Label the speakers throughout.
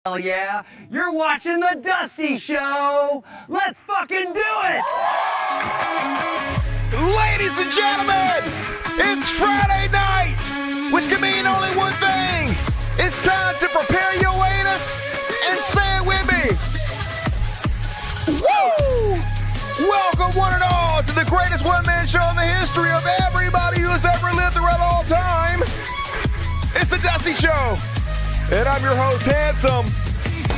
Speaker 1: Hell yeah, you're watching The Dusty Show. Let's fucking do it!
Speaker 2: Ladies and gentlemen, it's Friday night, which can mean only one thing. It's time to prepare your anus and say it with me. Woo! Welcome one and all to the greatest one-man show in the history of everybody who has ever lived throughout all time. It's The Dusty Show. And I'm your host, Handsome,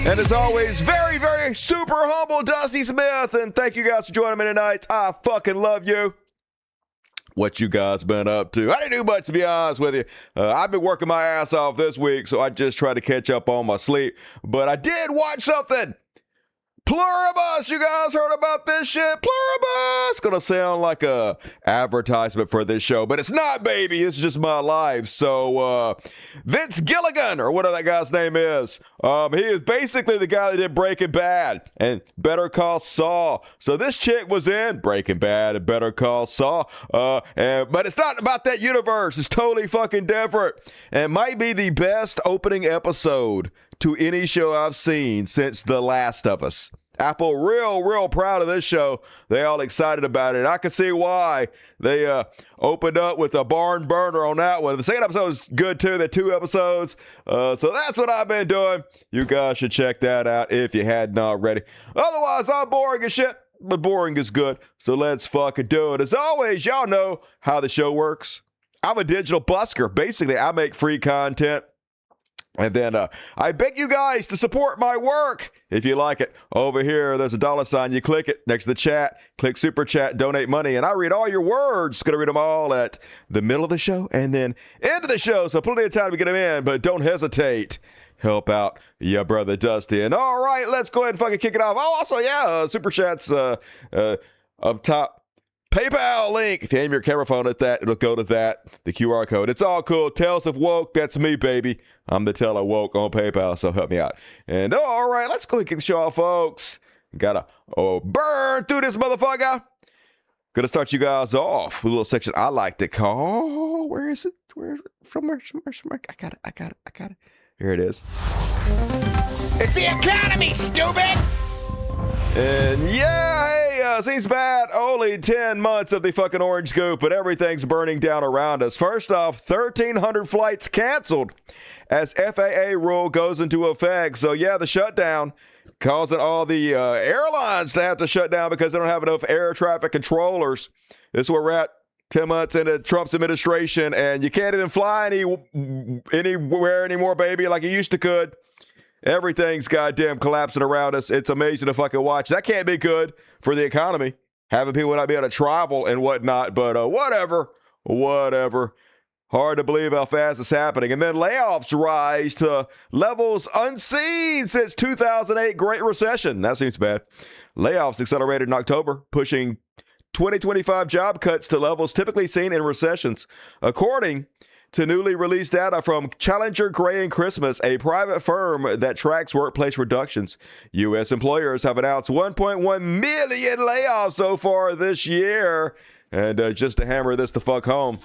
Speaker 2: and as always, very, very super humble Dusty Smith, and thank you guys for joining me tonight. I fucking love you. What you guys been up to? I didn't do much, to be honest with you. I've been working my ass off this week, so I just tried to catch up on my sleep, but I did watch something. Pluribus, you guys heard about this shit? Pluribus, gonna sound like a advertisement for this show, but it's not, baby. It's just my life. So, Vince Gilligan, or whatever that guy's name is, he is basically the guy that did Breaking Bad and Better Call Saul. So this chick was in Breaking Bad and Better Call Saul, but it's not about that universe. It's totally fucking different, and might be the best opening episode to any show I've seen since The Last of Us. Apple real proud of this show. They all excited about it. And I can see why. They opened up with a barn burner on that one. The second episode was good too. They're 2 episodes. So that's what I've been doing. You guys should check that out if you hadn't already. Otherwise, I'm boring as shit, but boring is good. So let's fucking do it. As always, y'all know how the show works. I'm a digital busker. Basically, I make free content. And then I beg you guys to support my work if you like it. Over here, there's a $sign. You click it next to the chat. Click Super Chat, donate money, and I read all your words. Going to read them all at the middle of the show and then end of the show. So plenty of time to get them in, but don't hesitate. Help out your brother Dusty. And all right, let's go ahead and fucking kick it off. Oh, also, yeah, Super Chat's up top. PayPal link. If you aim your camera phone at that, it'll go to that. The QR code. It's all cool. Tales of Woke. That's me, baby. I'm the Teller Woke on PayPal, so help me out. And all right, let's go ahead and kick the show off, folks. Gotta burn through this motherfucker. Gonna start you guys off with a little section I like to call. Where is it? From where? I got it. Here it is.
Speaker 3: It's the economy, stupid!
Speaker 2: And yeah, hey, seems bad. Only 10 months of the fucking orange goop, but everything's burning down around us. First off, 1,300 flights canceled as FAA rule goes into effect. So yeah, the shutdown causing all the airlines to have to shut down because they don't have enough air traffic controllers. This is where we're at 10 months into Trump's administration, and you can't even fly anywhere anymore, baby, like you used to could. Everything's goddamn collapsing around us. It's amazing to fucking watch. That can't be good for the economy, having people not be able to travel and whatnot, but whatever. Hard to believe how fast it's happening. And then layoffs rise to levels unseen since 2008 Great Recession. That seems bad. Layoffs accelerated in October, pushing 2025 job cuts to levels typically seen in recessions, according to newly released data from Challenger Gray and Christmas, a private firm that tracks workplace reductions. U.S. employers have announced 1.1 million layoffs so far this year. And just to hammer this the fuck home,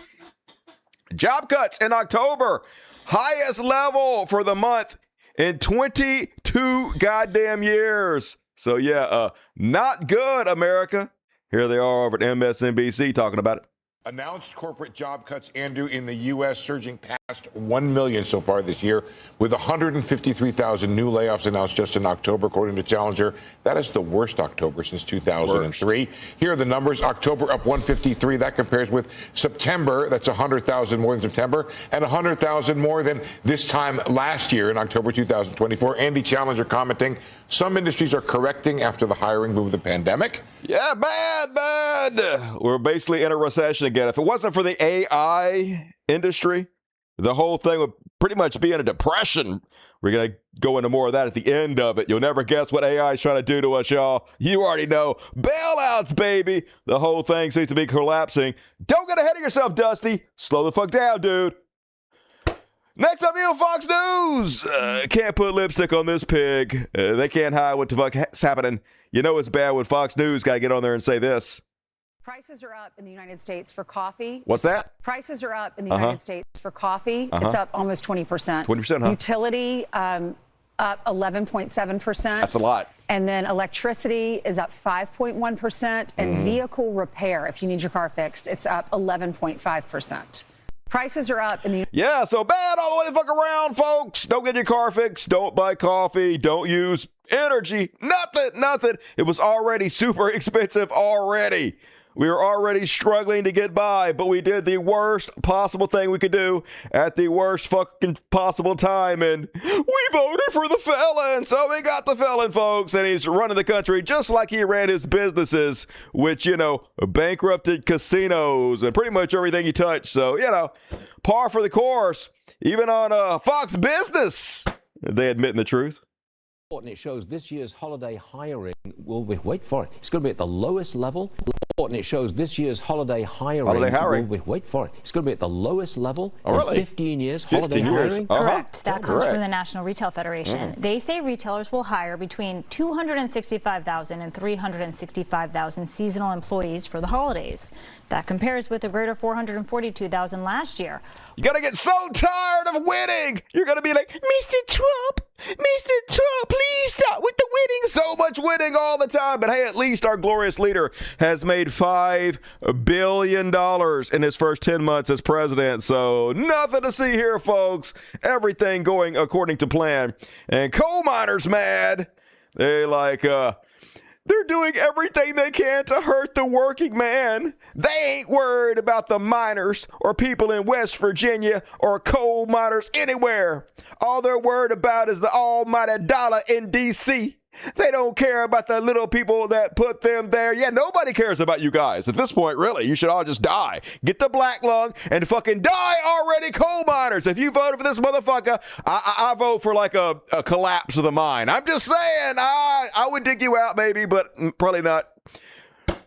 Speaker 2: job cuts in October, highest level for the month in 22 goddamn years. So yeah, not good, America. Here they are over at MSNBC talking about it.
Speaker 3: Announced corporate job cuts, Andrew, in the U.S. surging past 1 million so far this year, with 153,000 new layoffs announced just in October, according to Challenger. That is the worst October since 2003. Worst. Here are the numbers. October up 153. That compares with September. That's 100,000 more than September and 100,000 more than this time last year in October 2024. Andy Challenger commenting, some industries are correcting after the hiring boom of the pandemic.
Speaker 2: Yeah, bad. We're basically in a recession again. If it wasn't for the AI industry, the whole thing would pretty much be in a depression. We're going to go into more of that at the end of it. You'll never guess what AI is trying to do to us, y'all. You already know. Bailouts, baby. The whole thing seems to be collapsing. Don't get ahead of yourself, Dusty. Slow the fuck down, dude. Next up, on Fox News. Can't put lipstick on this pig. They can't hide what the fuck's happening. You know it's bad when Fox News got to get on there and say this.
Speaker 4: Prices are up in the United States for coffee.
Speaker 2: What's that?
Speaker 4: Prices are up in the United States for coffee. It's up almost 20%.
Speaker 2: 20%, huh?
Speaker 4: Utility up 11.7%.
Speaker 2: That's a lot.
Speaker 4: And then electricity is up 5.1%. And vehicle repair, if you need your car fixed, it's up 11.5%. Prices are up in the...
Speaker 2: Yeah, so bad all the way the fuck around, folks. Don't get your car fixed. Don't buy coffee. Don't use energy. Nothing. It was already super expensive already. We were already struggling to get by, but we did the worst possible thing we could do at the worst fucking possible time, and we voted for the felon. So we got the felon, folks, and he's running the country just like he ran his businesses, which, bankrupted casinos and pretty much everything he touched. So, par for the course. Even on Fox Business, they admitting the truth.
Speaker 5: And it shows this year's holiday hiring will be, wait for it, it's going to be at the lowest level. And it shows this year's holiday hiring. Will be, wait for it, it's going to be at the lowest level in 15 years.
Speaker 2: 15 years.
Speaker 5: Hiring.
Speaker 6: Correct. That comes from the National Retail Federation. They say retailers will hire between 265,000 and 365,000 seasonal employees for the holidays. That compares with a greater 442,000 last year.
Speaker 2: You're going to get so tired of winning. You're going to be like, Mr. Trump, please stop with the winning. So much winning all the time. But hey, at least our glorious leader has made $5 billion in his first 10 months as president. So nothing to see here, folks. Everything going according to plan. And coal miners mad. They're doing everything they can to hurt the working man. They ain't worried about the miners or people in West Virginia or coal miners anywhere. All they're worried about is the almighty dollar in D.C. They don't care about the little people that put them there. Yeah, nobody cares about you guys. At this point, really, you should all just die. Get the black lung and fucking die already, coal miners. If you voted for this motherfucker, I vote for like a collapse of the mine. I'm just saying, I would dig you out maybe, but probably not.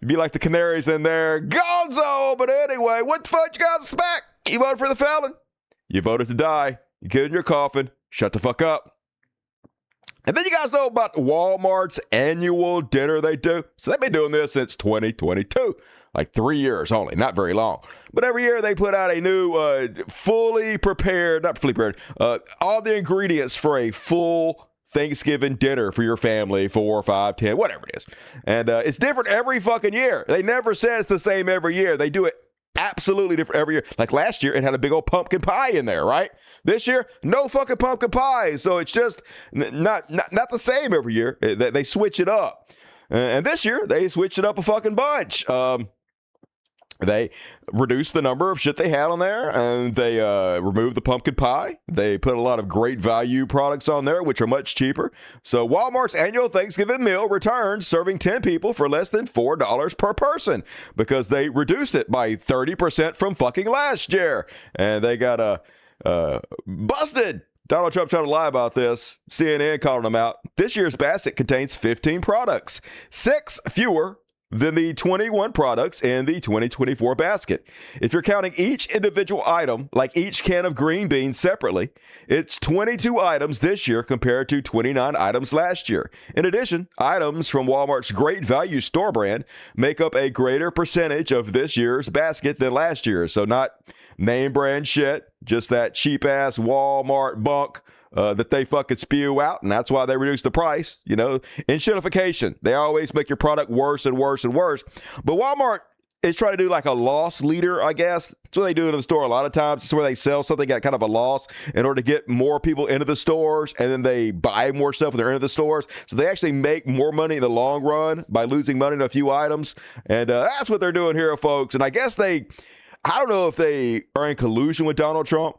Speaker 2: You'd be like the canaries in there. Gonzo! But anyway, what the fuck you guys expect? You voted for the felon. You voted to die. You get in your coffin. Shut the fuck up. And then you guys know about Walmart's annual dinner they do. So they've been doing this since 2022, like 3 years only, not very long. But every year they put out a new all the ingredients for a full Thanksgiving dinner for your family, 4, 5, 10, whatever it is. And it's different every fucking year. They never say it's the same every year. They do it absolutely different every year. Like last year, it had a big old pumpkin pie in there, right? This year, no fucking pumpkin pie. So it's just not the same every year. They switch it up. And this year, they switched it up a fucking bunch. They reduced the number of shit they had on there, and they removed the pumpkin pie. They put a lot of great value products on there, which are much cheaper. So Walmart's annual Thanksgiving meal returns serving 10 people for less than $4 per person because they reduced it by 30% from fucking last year. And they got busted. Donald Trump tried to lie about this. CNN called him out. This year's basket contains 15 products, 6 fewer than the 21 products in the 2024 basket. If you're counting each individual item, like each can of green beans separately, it's 22 items this year compared to 29 items last year. In addition, items from Walmart's Great Value store brand make up a greater percentage of this year's basket than last year. So not name brand shit, just that cheap ass Walmart bunk that they fucking spew out, and that's why they reduce the price. Enshittification. They always make your product worse and worse and worse. But Walmart is trying to do like a loss leader, I guess. That's what they do in the store a lot of times. It's where they sell something at kind of a loss in order to get more people into the stores, and then they buy more stuff when they're into the stores. So they actually make more money in the long run by losing money on a few items. And that's what they're doing here, folks. And I guess I don't know if they are in collusion with Donald Trump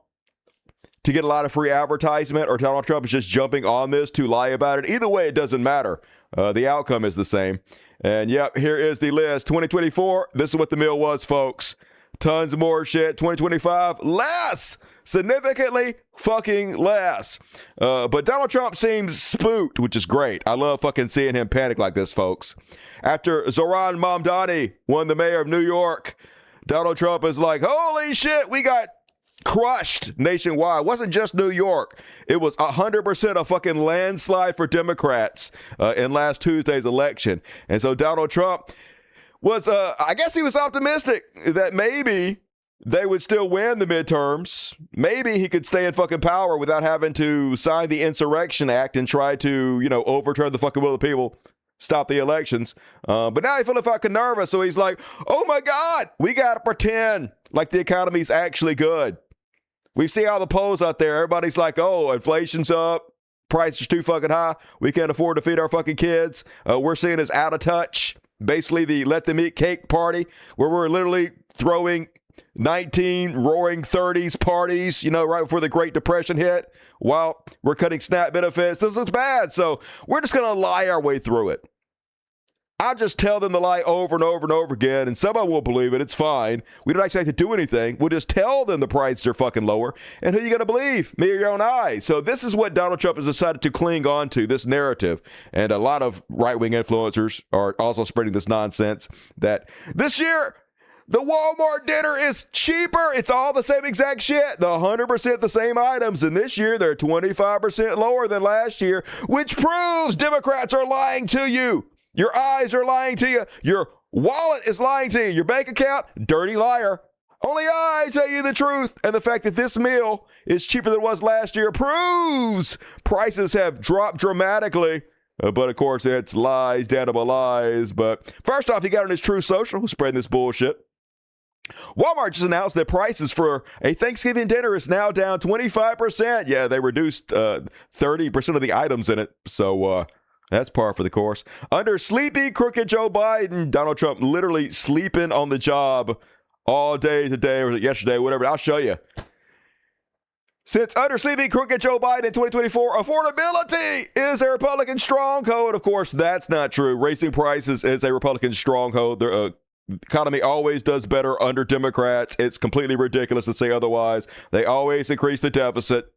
Speaker 2: to get a lot of free advertisement, or Donald Trump is just jumping on this to lie about it. Either way, it doesn't matter. The outcome is the same. And yep, here is the list. 2024, this is what the meal was, folks. Tons more shit. 2025, less. Significantly fucking less. But Donald Trump seems spooked, which is great. I love fucking seeing him panic like this, folks. After Zohran Mamdani won the mayor of New York, Donald Trump is like, holy shit, we got crushed nationwide. It wasn't just New York. It was 100% a fucking landslide for Democrats in last Tuesday's election. And so Donald Trump was, I guess he was optimistic that maybe they would still win the midterms. Maybe he could stay in fucking power without having to sign the Insurrection Act and try to, overturn the fucking will of the people, stop the elections. But now he's feeling fucking nervous, so he's like, oh my God, we got to pretend like the economy's actually good. We see all the polls out there. Everybody's like, oh, inflation's up. Prices are too fucking high. We can't afford to feed our fucking kids. We're seeing as out of touch. Basically the let them eat cake party where we're literally throwing 19 roaring 30s parties, right before the Great Depression hit while we're cutting SNAP benefits. This looks bad. So we're just going to lie our way through it. I'll just tell them the lie over and over and over again, and someone will believe it. It's fine. We don't actually have to do anything. We'll just tell them the prices are fucking lower. And who are you going to believe? Me or your own eyes? So this is what Donald Trump has decided to cling on to, this narrative. And a lot of right-wing influencers are also spreading this nonsense that this year, the Walmart dinner is cheaper. It's all the same exact shit. The 100% the same items. And this year, they're 25% lower than last year, which proves Democrats are lying to you. Your eyes are lying to you. Your wallet is lying to you. Your bank account, dirty liar. Only I tell you the truth. And the fact that this meal is cheaper than it was last year proves prices have dropped dramatically. But of course, it's lies, damnable lies. But first off, he got on his True Social spreading this bullshit. Walmart just announced that prices for a Thanksgiving dinner is now down 25%. Yeah, they reduced 30% of the items in it. So, that's par for the course. Under sleepy, crooked Joe Biden, Donald Trump literally sleeping on the job all day today or yesterday, whatever. I'll show you. Since under sleepy, crooked Joe Biden in 2024, affordability is a Republican stronghold. Of course, that's not true. Raising prices is a Republican stronghold. The economy always does better under Democrats. It's completely ridiculous to say otherwise. They always increase the deficit.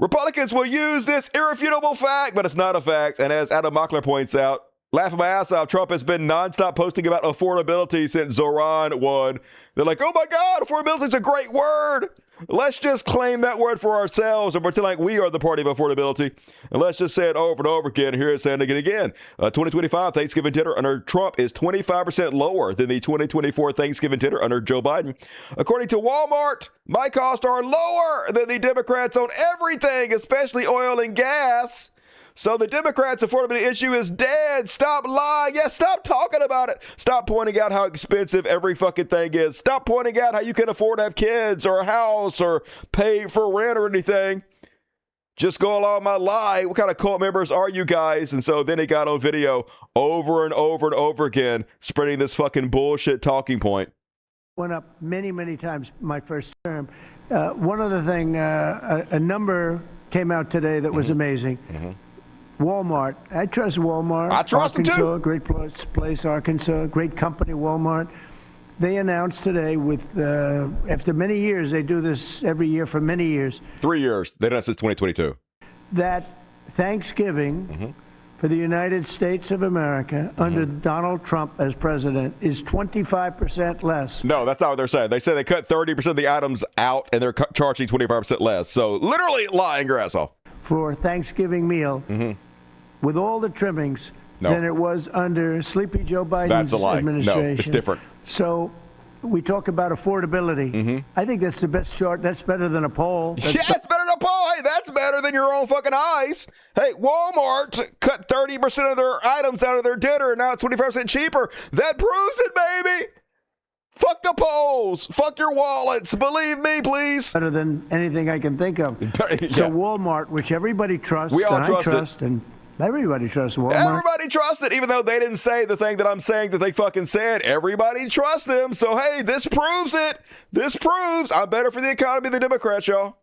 Speaker 2: Republicans will use this irrefutable fact, but it's not a fact. And as Adam Mockler points out, laughing my ass off, Trump has been nonstop posting about affordability since Zoran won. They're like, oh my God, affordability is a great word. Let's just claim that word for ourselves and pretend like we are the party of affordability. And let's just say it over and over again. Here it's saying it again. 2025 Thanksgiving dinner under Trump is 25% lower than the 2024 Thanksgiving dinner under Joe Biden. According to Walmart, my costs are lower than the Democrats on everything, especially oil and gas. So the Democrats' affordability issue is dead. Stop lying. Yeah, stop talking about it. Stop pointing out how expensive every fucking thing is. Stop pointing out how you can afford to have kids or a house or pay for rent or anything. Just go along my lie. What kind of cult members are you guys? And so then he got on video over and over and over again, spreading this fucking bullshit talking point.
Speaker 7: Went up many, many times my first term. One other thing, a number came out today that was amazing. Walmart. I trust Walmart.
Speaker 2: I trust them too.
Speaker 7: Great place, Arkansas. Great company, Walmart. They announced today with, after many years, they do this every year for many years.
Speaker 2: 3 years. They've done it since 2022.
Speaker 7: That Thanksgiving for the United States of America under Donald Trump as president is 25% less.
Speaker 2: No, that's not what they're saying. They say they cut 30% of the items out and they're charging 25% less. So literally lying your ass off.
Speaker 7: For Thanksgiving meal. With all the trimmings than it was under Sleepy Joe Biden's
Speaker 2: That's a lie.
Speaker 7: administration.
Speaker 2: No, it's different.
Speaker 7: So we talk about affordability. I think that's the best chart. That's better than a poll.
Speaker 2: It's better than a poll. Hey, that's better than your own fucking eyes. Hey, Walmart cut 30% of their items out of their dinner, and now it's 25% cheaper. That proves it, baby. Fuck the polls. Fuck your wallets. Believe me, please.
Speaker 7: Better than anything I can think of. So Walmart, which everybody trusts,
Speaker 2: we all
Speaker 7: and
Speaker 2: trust
Speaker 7: I trust,
Speaker 2: it.
Speaker 7: And everybody trusts Walmart.
Speaker 2: Everybody trusts it, even though they didn't say the thing that I'm saying that they fucking said. Everybody trusts them. So, hey, this proves it. This proves I'm better for the economy than Democrats, y'all.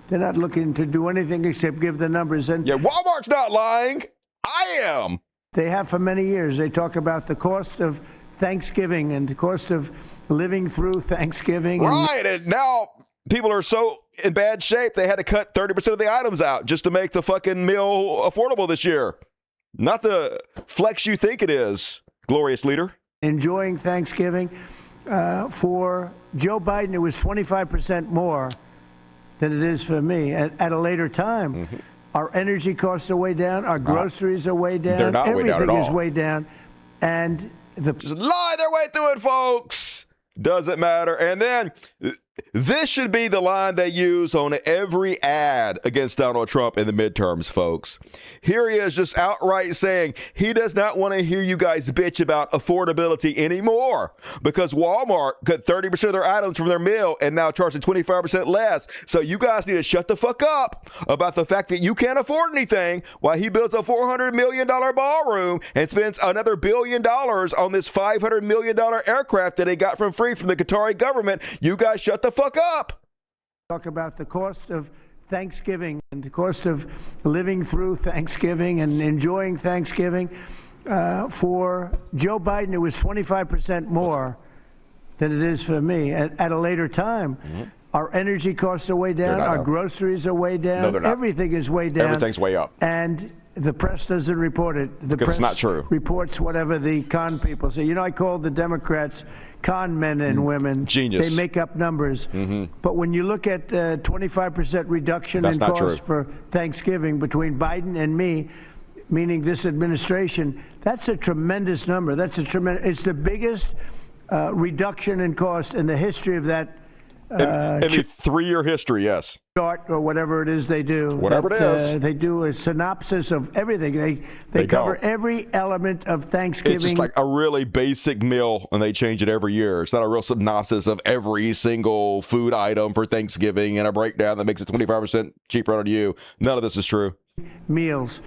Speaker 7: They're not looking to do anything except give the numbers. And
Speaker 2: yeah, Walmart's not lying. I am.
Speaker 7: They have for many years. They talk about the cost of Thanksgiving and the cost of living through Thanksgiving.
Speaker 2: Right, and now people are so in bad shape, they had to cut 30% of the items out just to make the fucking meal affordable this year. Not the flex you think it is, glorious leader.
Speaker 7: Enjoying Thanksgiving. For Joe Biden, it was 25% more than it is for me at a later time. Our energy costs are way down. Our groceries are way down.
Speaker 2: They're not way down at all.
Speaker 7: Everything is way down. And
Speaker 2: just lie their way through it, folks. Doesn't matter. And then this should be the line they use on every ad against Donald Trump in the midterms, folks. Here he is just outright saying he does not want to hear you guys bitch about affordability anymore because Walmart cut 30% of their items from their meal and now charging 25% less. So you guys need to shut the fuck up about the fact that you can't afford anything while he builds a $400 million ballroom and spends another $1 billion on this $500 million aircraft that he got from free from the Qatari government. You guys shut the fuck up.
Speaker 7: Talk about the cost of Thanksgiving and the cost of living through Thanksgiving and enjoying Thanksgiving. For Joe Biden, it was 25% more than it is for me at a later time. Mm-hmm. Our energy costs are way down. Our groceries are way down.
Speaker 2: No, they're not.
Speaker 7: Everything is way down.
Speaker 2: Everything's way up.
Speaker 7: And the press doesn't report it. The press
Speaker 2: it's not true.
Speaker 7: Reports whatever the con people say. You know, I call the Democrats con men and women.
Speaker 2: Genius.
Speaker 7: They make up numbers. Mm-hmm. But when you look at 25% reduction in cost for Thanksgiving between Biden and me, meaning this administration, that's a tremendous number. It's the biggest reduction in cost in the history of that.
Speaker 2: In the 3-year history, yes.
Speaker 7: Chart or whatever it is they do.
Speaker 2: Whatever it is.
Speaker 7: They do a synopsis of everything. They cover every element of Thanksgiving.
Speaker 2: It's just like a really basic meal, and they change it every year. It's not a real synopsis of every single food item for Thanksgiving and a breakdown that makes it 25% cheaper on you. None of this is true.
Speaker 7: Meals.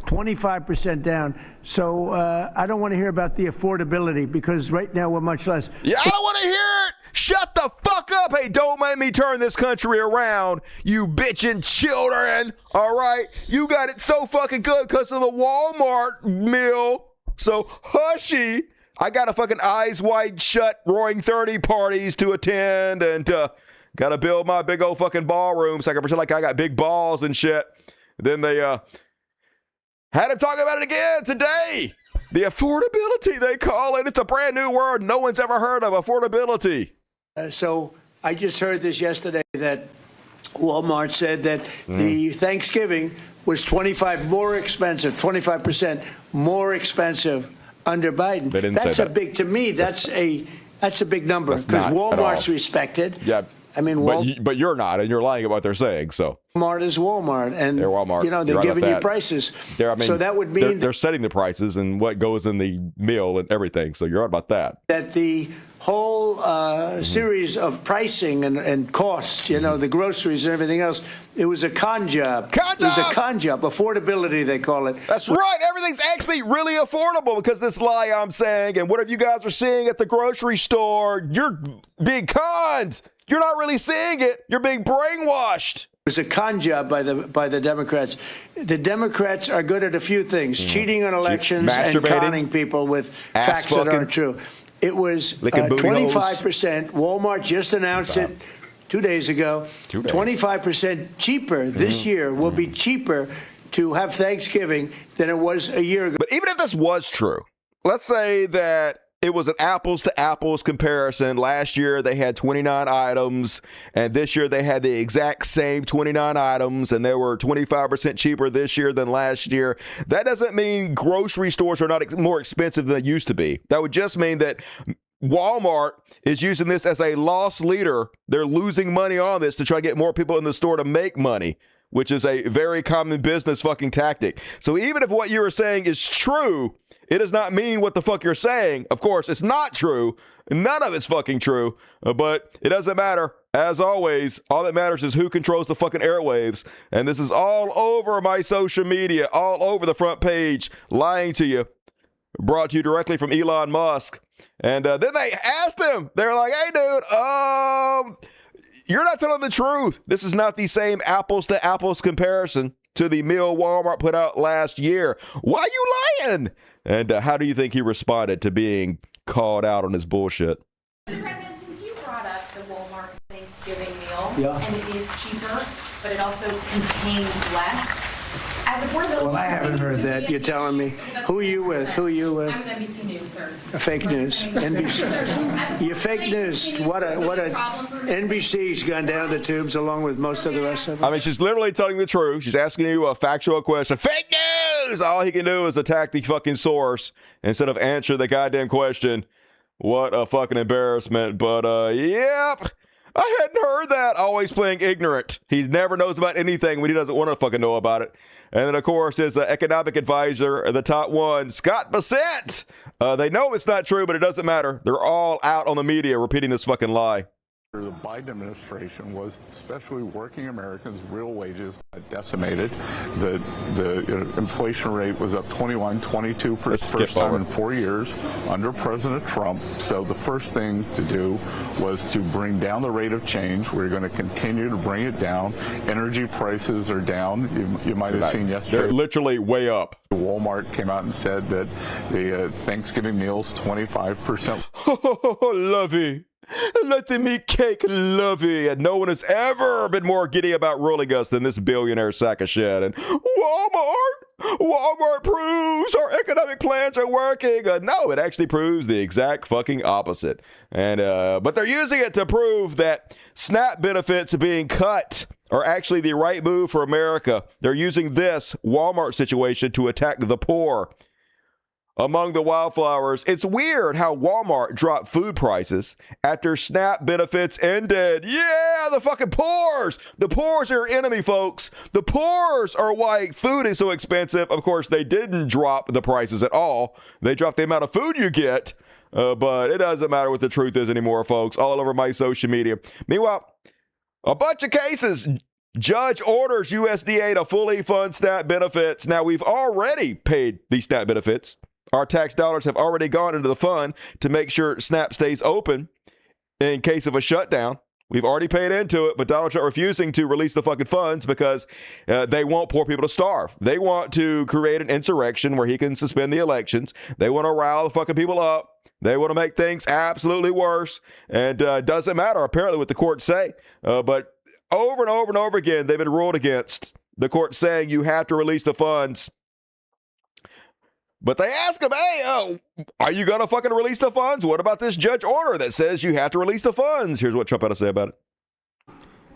Speaker 7: 25% down. So I don't want to hear about the affordability because right now we're much less.
Speaker 2: Yeah, I don't want to hear it. Shut the fuck up. Hey, don't make me turn this country around, you bitchin' children. All right? You got it so fucking good because of the Walmart meal. So hushy. I got a fucking eyes wide shut Roaring 30 parties to attend and got to build my big old fucking ballroom so I can pretend like I got big balls and shit. Then they had him talk about it again today. The affordability, they call it. It's a brand new word no one's ever heard of, affordability.
Speaker 8: So I just heard this yesterday that Walmart said that the Thanksgiving was 25% more expensive under Biden.
Speaker 2: They didn't say that.
Speaker 8: Big, to me, that's a big number because Walmart's respected.
Speaker 2: Yeah.
Speaker 8: I mean,
Speaker 2: but you're not, and you're lying about what they're saying. So
Speaker 8: Walmart is Walmart, and
Speaker 2: they're Walmart.
Speaker 8: You know they're giving you prices. So that would mean
Speaker 2: they're setting the prices and what goes in the meal and everything. So you're right about that.
Speaker 8: That the whole series of pricing and costs, you know, the groceries and everything else, it was a con job. It was a con job. Affordability, they call it.
Speaker 2: That's right. Everything's actually really affordable because this lie I'm saying and whatever you guys are seeing at the grocery store, you're being conned. You're not really seeing it. You're being brainwashed.
Speaker 8: It was a con job by the Democrats. The Democrats are good at a few things: cheating on elections and conning people with facts that aren't true. It was 25%. Walmart just announced it 2 days ago. 25% cheaper this year will be cheaper to have Thanksgiving than it was a year ago.
Speaker 2: But even if this was true, let's say that it was an apples to apples comparison. Last year they had 29 items, and this year they had the exact same 29 items, and they were 25% cheaper this year than last year. That doesn't mean grocery stores are not more expensive than they used to be. That would just mean that Walmart is using this as a loss leader. They're losing money on this to try to get more people in the store to make money, which is a very common business fucking tactic. So even if what you are saying is true, it does not mean what the fuck you're saying. Of course, it's not true. None of it's fucking true. But it doesn't matter. As always, all that matters is who controls the fucking airwaves. And this is all over my social media, all over the front page, lying to you. Brought to you directly from Elon Musk. And then they asked him. They're like, hey, dude, you're not telling the truth. This is not the same apples to apples comparison to the meal Walmart put out last year. Why are you lying? And how do you think he responded to being called out on his bullshit?
Speaker 9: Mr. President, since you brought up the Walmart Thanksgiving meal, and it is cheaper, but it also contains less, as affordability...
Speaker 8: Well, I haven't heard that. You're telling me. Who are you with? Who are you with?
Speaker 9: I'm with NBC News, sir.
Speaker 8: Fake news. NBC. You're fake news. What a NBC's gone down the tubes along with most of the rest of them.
Speaker 2: I mean, she's literally telling the truth. She's asking you a factual question. Fake news! All he can do is attack the fucking source instead of answer the goddamn question. What a fucking embarrassment. But, yep. I hadn't heard that. Always playing ignorant. He never knows about anything when he doesn't want to fucking know about it. And then, of course, his economic advisor, the top one, Scott Bassett. They know it's not true, but it doesn't matter. They're all out on the media repeating this fucking lie.
Speaker 10: The Biden administration was especially working Americans' real wages decimated. The inflation rate was up 22% for the first time in 4 years under President Trump. So the first thing to do was to bring down the rate of change. We're going to continue to bring it down. Energy prices are down. You might have seen yesterday.
Speaker 2: They're literally way up.
Speaker 10: Walmart came out and said that the Thanksgiving meal's 25%.
Speaker 2: Lovey. Let them eat cake, lovey. And no one has ever been more giddy about ruling us than this billionaire sack of shit. And Walmart proves our economic plans are working. No, it actually proves the exact fucking opposite. And but they're using it to prove that SNAP benefits being cut are actually the right move for America. They're using this Walmart situation to attack the poor. Among the wildflowers, it's weird how Walmart dropped food prices after SNAP benefits ended. Yeah, the fucking poors. The poors are your enemy, folks. The poors are why food is so expensive. Of course, they didn't drop the prices at all. They dropped the amount of food you get. But it doesn't matter what the truth is anymore, folks. All over my social media. Meanwhile, a bunch of cases. Judge orders USDA to fully fund SNAP benefits. Now, we've already paid these SNAP benefits. Our tax dollars have already gone into the fund to make sure SNAP stays open in case of a shutdown. We've already paid into it, but Donald Trump refusing to release the fucking funds because they want poor people to starve. They want to create an insurrection where he can suspend the elections. They want to rile the fucking people up. They want to make things absolutely worse. And it doesn't matter, apparently, what the courts say. But over and over and over again, they've been ruled against. The court saying you have to release the funds. But they ask him, hey, are you going to fucking release the funds? What about this judge order that says you have to release the funds? Here's what Trump had to say about it.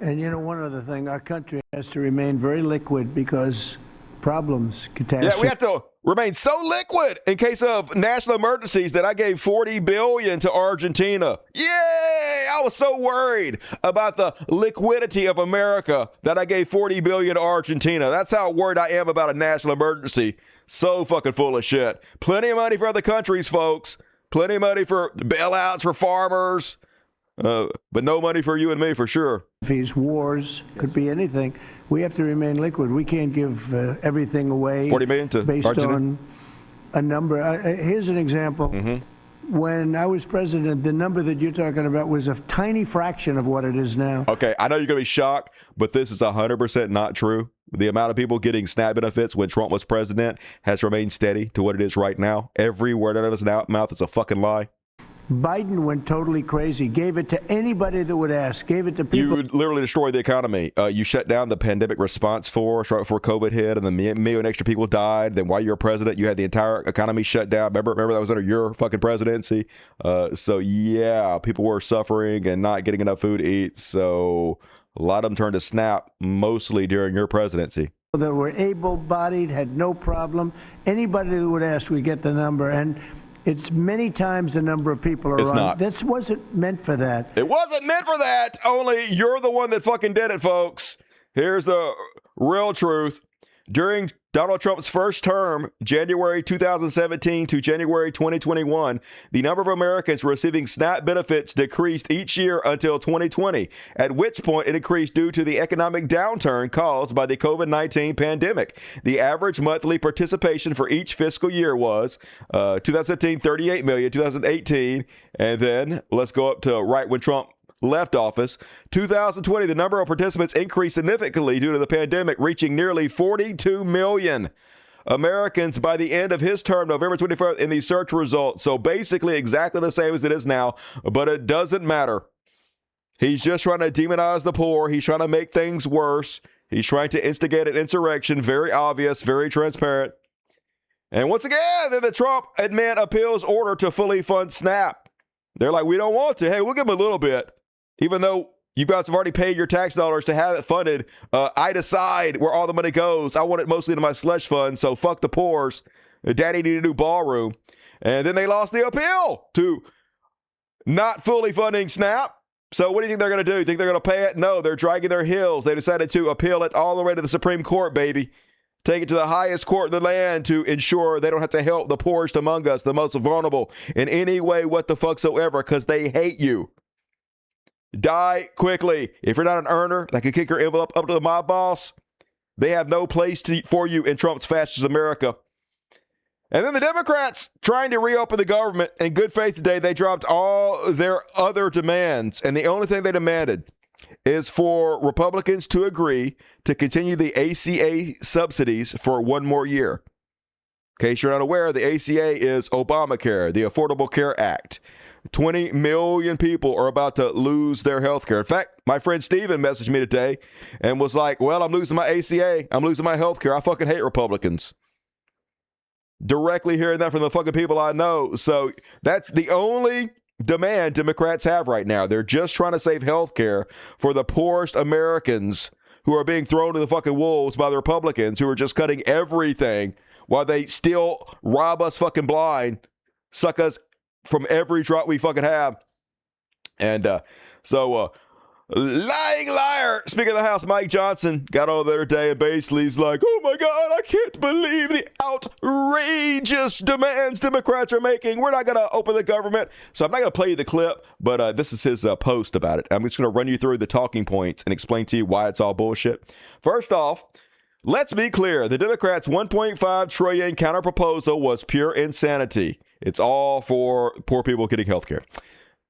Speaker 7: And, you know, one other thing, our country has to remain very liquid because problems, catastrophes.
Speaker 2: Yeah, we have to remain so liquid in case of national emergencies that I gave $40 billion to Argentina. Yay! I was so worried about the liquidity of America that I gave $40 billion to Argentina. That's how worried I am about a national emergency. So fucking full of shit. Plenty of money for other countries, folks. Plenty of money for bailouts for farmers. But no money for you and me, for sure.
Speaker 7: These wars could be anything. We have to remain liquid. We can't give everything away
Speaker 2: 40 million to
Speaker 7: based
Speaker 2: Argentina.
Speaker 7: on a number. Here's an example. When I was president, the number that you're talking about was a tiny fraction of what it is now.
Speaker 2: Okay, I know you're going to be shocked, but this is 100% not true. The amount of people getting SNAP benefits when Trump was president has remained steady to what it is right now. Every word out of his mouth is a fucking lie.
Speaker 7: Biden went totally crazy, gave it to anybody that would ask, gave it to people.
Speaker 2: You literally destroyed the economy. You shut down the pandemic response force right before COVID hit, and then a million extra people died. Then while you were president, you had the entire economy shut down. Remember that was under your fucking presidency. So yeah, people were suffering and not getting enough food to eat. So a lot of them turned to SNAP mostly during your presidency.
Speaker 7: That were able-bodied, had no problem. Anybody that would ask would get the number, and it's many times the number of people are on.
Speaker 2: Not.
Speaker 7: This wasn't meant for that.
Speaker 2: It wasn't meant for that. Only you're the one that fucking did it, folks. Here's the real truth. During Donald Trump's first term, January 2017 to January 2021, the number of Americans receiving SNAP benefits decreased each year until 2020, at which point it increased due to the economic downturn caused by the COVID-19 pandemic. The average monthly participation for each fiscal year was 2017, 38 million, 2018, and then let's go up to right when Trump left office. 2020, the number of participants increased significantly due to the pandemic, reaching nearly 42 million Americans by the end of his term, November 24th, in the search results. So basically exactly the same as it is now, but it doesn't matter. He's just trying to demonize the poor. He's trying to make things worse. He's trying to instigate an insurrection. Very obvious, very transparent. And once again, then the Trump admin appeals order to fully fund SNAP. They're like, we don't want to. Hey, we'll give them a little bit. Even though you guys have already paid your tax dollars to have it funded, I decide where all the money goes. I want it mostly into my slush fund, so fuck the poors. Daddy need a new ballroom. And then they lost the appeal to not fully funding SNAP. So what do you think they're going to do? You think they're going to pay it? No, they're dragging their heels. They decided to appeal it all the way to the Supreme Court, baby. Take it to the highest court in the land to ensure they don't have to help the poorest among us, the most vulnerable, in any way what the fuck soever, because they hate you. Die quickly. If you're not an earner that can kick your envelope up to the mob boss, they have no place for you in Trump's fascist America. And then the Democrats trying to reopen the government. In good faith today, they dropped all their other demands. And the only thing they demanded is for Republicans to agree to continue the ACA subsidies for one more year. In case you're not aware, the ACA is Obamacare, the Affordable Care Act. 20 million people are about to lose their health care. In fact, my friend Steven messaged me today and was like, well, I'm losing my ACA. I'm losing my health care. I fucking hate Republicans. Directly hearing that from the fucking people I know. So that's the only demand Democrats have right now. They're just trying to save health care for the poorest Americans who are being thrown to the fucking wolves by the Republicans who are just cutting everything while they still rob us fucking blind, suck us from every drop we fucking have. And lying liar. Speaking of the House, Mike Johnson got on the other day and basically he's like, oh my God, I can't believe the outrageous demands Democrats are making. We're not going to open the government. So I'm not going to play you the clip, but this is his post about it. I'm just going to run you through the talking points and explain to you why it's all bullshit. First off, let's be clear. The Democrats' $1.5 trillion counterproposal was pure insanity. It's all for poor people getting health care.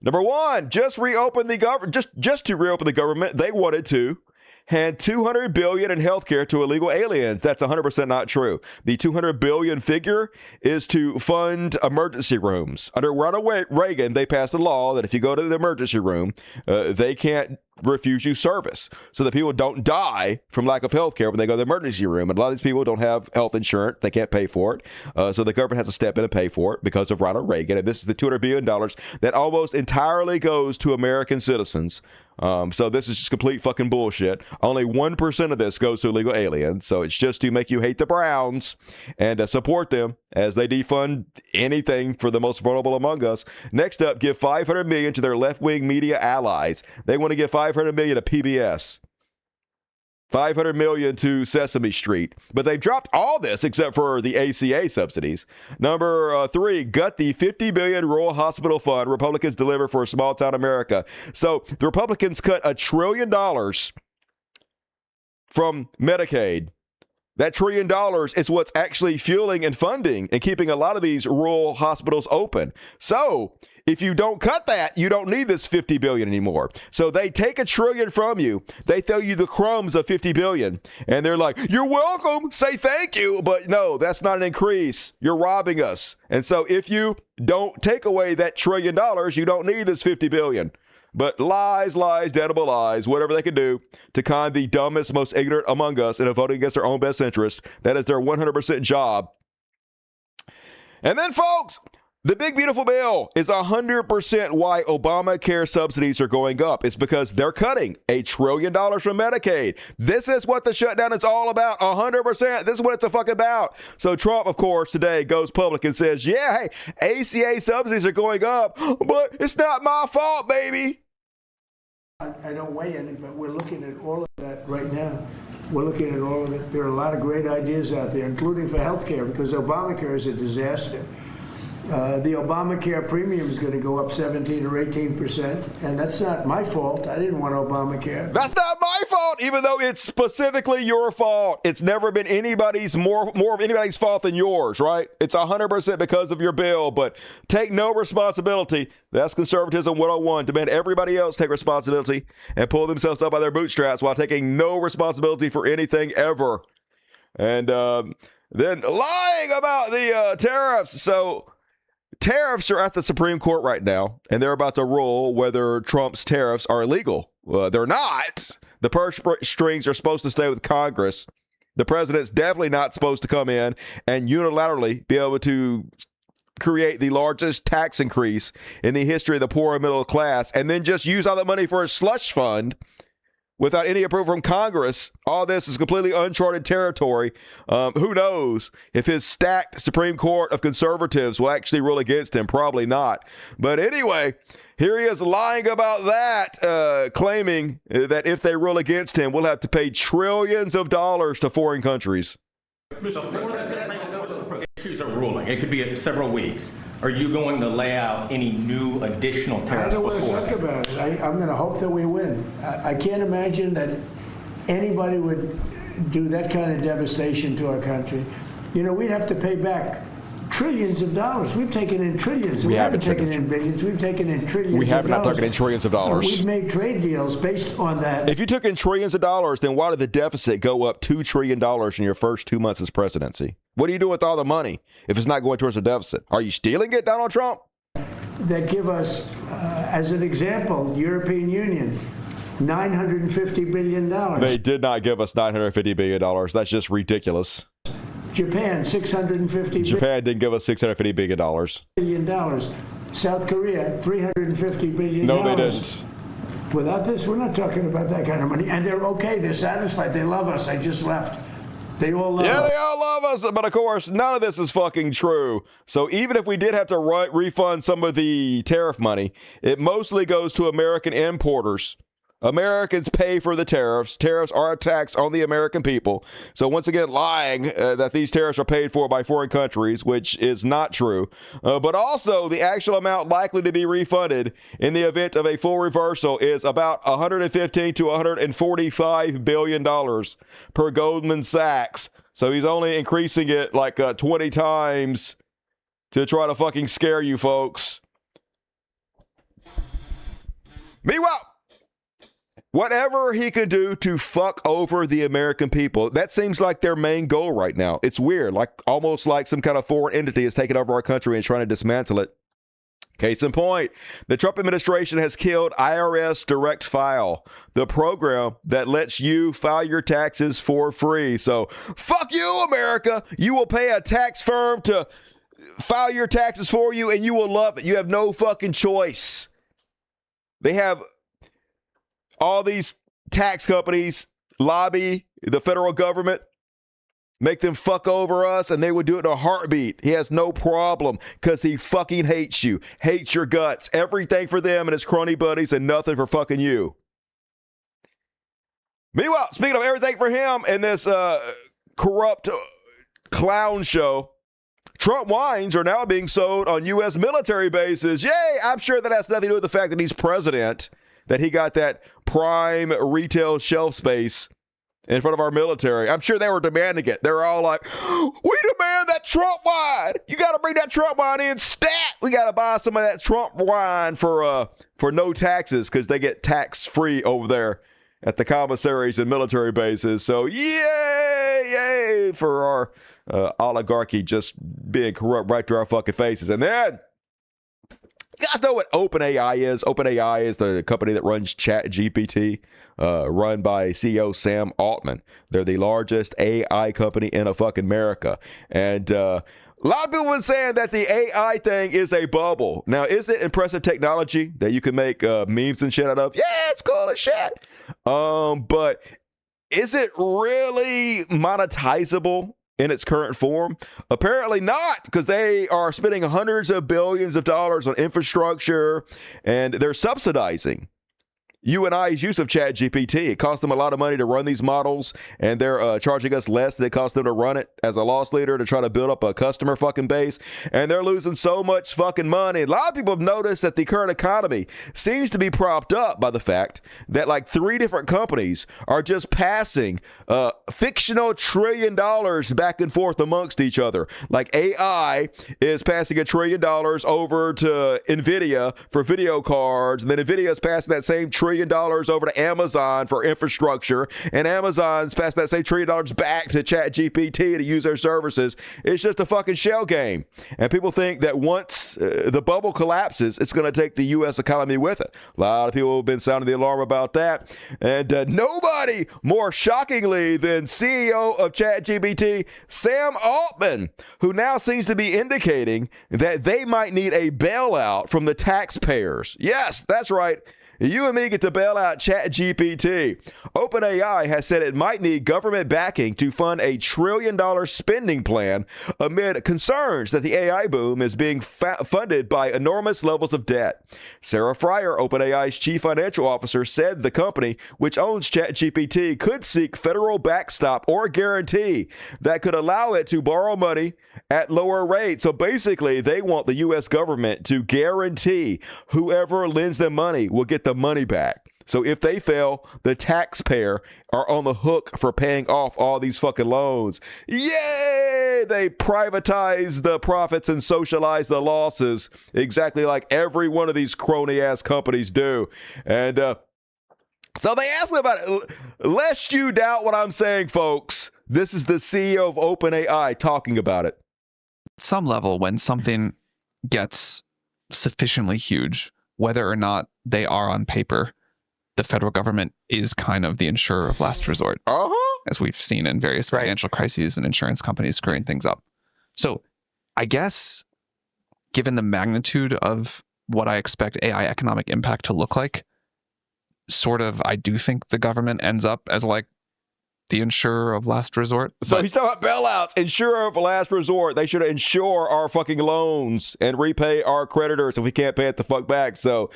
Speaker 2: Number one, just reopen the government. Just to reopen the government, they wanted to hand $200 billion in health care to illegal aliens. That's 100% not true. The $200 billion figure is to fund emergency rooms. Under Ronald Reagan, they passed a law that if you go to the emergency room, they can't refuse you service so that people don't die from lack of health care when they go to the emergency room. And a lot of these people don't have health insurance. They can't pay for it. So the government has to step in and pay for it because of Ronald Reagan. And this is the $200 billion that almost entirely goes to American citizens. So this is just complete fucking bullshit. Only 1% of this goes to illegal aliens. So it's just to make you hate the Browns and support them as they defund anything for the most vulnerable among us. Next up, give $500 million to their left-wing media allies. They want to give $500 million to PBS. $500 million to Sesame Street. But they've dropped all this except for the ACA subsidies. Number 3, gut the $50 billion rural hospital fund Republicans deliver for small town America. So the Republicans cut $1 trillion from Medicaid. That $1 trillion is what's actually fueling and funding and keeping a lot of these rural hospitals open. So if you don't cut that, you don't need this $50 billion anymore. So they take $1 trillion from you. They throw you the crumbs of $50 billion. And they're like, you're welcome. Say thank you. But no, that's not an increase. You're robbing us. And so if you don't take away that $1 trillion, you don't need this $50 billion. But lies, damnable lies, whatever they can do to con the dumbest, most ignorant among us into voting against their own best interest. That is their 100% job. And then, folks, the big, beautiful bill is 100% why Obamacare subsidies are going up. It's because they're cutting $1 trillion from Medicaid. This is what the shutdown is all about, 100%. This is what it's a fuck about. So Trump, of course, today goes public and says, yeah, hey, ACA subsidies are going up, but it's not my fault, baby.
Speaker 7: I don't weigh in it, but we're looking at all of that right now. We're looking at all of it. There are a lot of great ideas out there, including for health care, because Obamacare is a disaster. The Obamacare premium is going to go up 17 or 18%, and that's not my fault. I didn't want Obamacare.
Speaker 2: That's not my fault, even though it's specifically your fault. It's never been anybody's more of anybody's fault than yours, right? It's 100% because of your bill, but take no responsibility. That's conservatism 101. Demand everybody else take responsibility and pull themselves up by their bootstraps while taking no responsibility for anything ever. And then lying about the tariffs. So tariffs are at the Supreme Court right now, and they're about to rule whether Trump's tariffs are illegal. They're not. The purse strings are supposed to stay with Congress. The president's definitely not supposed to come in and unilaterally be able to create the largest tax increase in the history of the poor and middle class and then just use all that money for a slush fund without any approval from Congress. All this is completely uncharted territory. Who knows if his stacked Supreme Court of conservatives will actually rule against him? Probably not. But anyway, here he is lying about that, claiming that if they rule against him, we'll have to pay trillions of dollars to foreign countries.
Speaker 11: Issues are ruling. It could be several weeks. Are you going to lay out any new additional tariffs before?
Speaker 8: I don't want to talk about it. I'm going to hope that we win. I can't imagine that anybody would do that kind of devastation to our country. You know, we'd have to pay back trillions of dollars. We've taken in trillions. We haven't taken in billions. We've taken in trillions.
Speaker 2: We have
Speaker 8: of
Speaker 2: not
Speaker 8: dollars.
Speaker 2: taken in trillions of dollars.
Speaker 8: We've made trade deals based on that.
Speaker 2: If you took in trillions of dollars, then why did the deficit go up $2 trillion in your first 2 months as presidency? What are you doing with all the money if it's not going towards a deficit? Are you stealing it, Donald Trump?
Speaker 8: That give us, as an example, European Union, $950 billion.
Speaker 2: They did not give us $950 billion. That's just ridiculous.
Speaker 8: Japan, $650 billion.
Speaker 2: Japan didn't give us $650 billion.
Speaker 8: South Korea, $350 billion.
Speaker 2: No, they didn't.
Speaker 8: Without this, we're not talking about that kind of money. And they're okay. They're satisfied. They love us. I just left. They all love us.
Speaker 2: Yeah, they all love us. But of course, none of this is fucking true. So even if we did have to refund some of the tariff money, it mostly goes to American importers. Americans pay for the tariffs. Tariffs are a tax on the American people. So once again, lying that these tariffs are paid for by foreign countries, which is not true. But also, the actual amount likely to be refunded in the event of a full reversal is about $115 to $145 billion per Goldman Sachs. So he's only increasing it like 20 times to try to fucking scare you folks. Meanwhile, whatever he could do to fuck over the American people, that seems like their main goal right now. It's weird, like almost like some kind of foreign entity is taking over our country and trying to dismantle it. Case in point, the Trump administration has killed IRS Direct File, the program that lets you file your taxes for free. So, fuck you, America. You will pay a tax firm to file your taxes for you, and you will love it. You have no fucking choice. They have all these tax companies lobby the federal government, make them fuck over us, and they would do it in a heartbeat. He has no problem because he fucking hates you, hates your guts, everything for them and his crony buddies and nothing for fucking you. Meanwhile, speaking of everything for him in this corrupt clown show, Trump wines are now being sold on U.S. military bases. Yay! I'm sure that has nothing to do with the fact that he's president, that he got that prime retail shelf space in front of our military. I'm sure they were demanding it. They were all like, we demand that Trump wine. You got to bring that Trump wine in stat. We got to buy some of that Trump wine for no taxes because they get tax free over there at the commissaries and military bases. So yay for our oligarchy just being corrupt right to our fucking faces. And then, you guys know what OpenAI is? OpenAI is the company that runs ChatGPT, run by CEO Sam Altman. They're the largest AI company in a fucking America. And a lot of people have been saying that the AI thing is a bubble. Now, is it impressive technology that you can make memes and shit out of? Yeah, it's cool as shit. But is it really monetizable in its current form? Apparently not, because they are spending hundreds of billions of dollars on infrastructure and they're subsidizing you and I's use of ChatGPT. It costs them a lot of money to run these models, and they're charging us less than it costs them to run it as a loss leader to try to build up a customer fucking base, and they're losing so much fucking money. A lot of people have noticed that the current economy seems to be propped up by the fact that like 3 different companies are just passing fictional $1 trillion back and forth amongst each other. Like AI is passing $1 trillion over to NVIDIA for video cards, and then NVIDIA is passing that same $1 trillion over to Amazon for infrastructure, and Amazon's passing that same $1 trillion back to ChatGPT to use their services. It's just a fucking shell game. And people think that once the bubble collapses, it's going to take the U.S. economy with it. A lot of people have been sounding the alarm about that. And nobody more shockingly than CEO of ChatGPT, Sam Altman, who now seems to be indicating that they might need a bailout from the taxpayers. Yes, that's right. You and me get to bail out ChatGPT. OpenAI has said it might need government backing to fund a $1 trillion spending plan amid concerns that the AI boom is being funded by enormous levels of debt. Sarah Fryer, OpenAI's chief financial officer, said the company, which owns ChatGPT, could seek federal backstop or guarantee that could allow it to borrow money at lower rates. So basically, they want the U.S. government to guarantee whoever lends them money will get the money back. So if they fail, the taxpayer are on the hook for paying off all these fucking loans. Yay! They privatize the profits and socialize the losses, exactly like every one of these crony-ass companies do. And so they asked me about it. Lest you doubt what I'm saying, folks, this is the CEO of OpenAI talking about it.
Speaker 12: At some level, when something gets sufficiently huge, whether or not they are on paper, the federal government is kind of the insurer of last resort, as we've seen in various financial crises and insurance companies screwing things up. So I guess, given the magnitude of what I expect AI economic impact to look like, sort of, I do think the government ends up as like the insurer of last resort.
Speaker 2: So he's talking about bailouts, insurer of last resort. They should insure our fucking loans and repay our creditors if we can't pay it the fuck back. So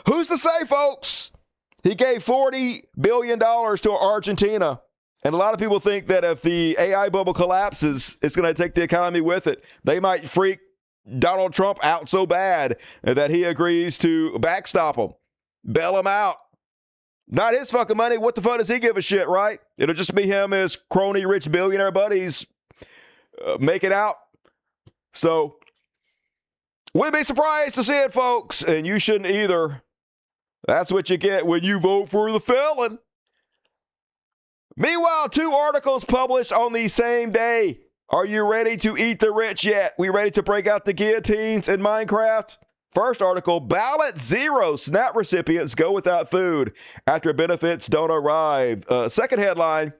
Speaker 2: who's to say, folks? He gave $40 billion to Argentina. And a lot of people think that if the AI bubble collapses, it's going to take the economy with it. They might freak Donald Trump out so bad that he agrees to backstop him, bail him out. Not his fucking money. What the fuck does he give a shit, right? It'll just be him and his crony rich billionaire buddies make it out. So, wouldn't be surprised to see it, folks. And you shouldn't either. That's what you get when you vote for the felon. Meanwhile, 2 articles published on the same day. Are you ready to eat the rich yet? We ready to break out the guillotines in Minecraft? First article, ballot zero. SNAP recipients go without food after benefits don't arrive. Second headline,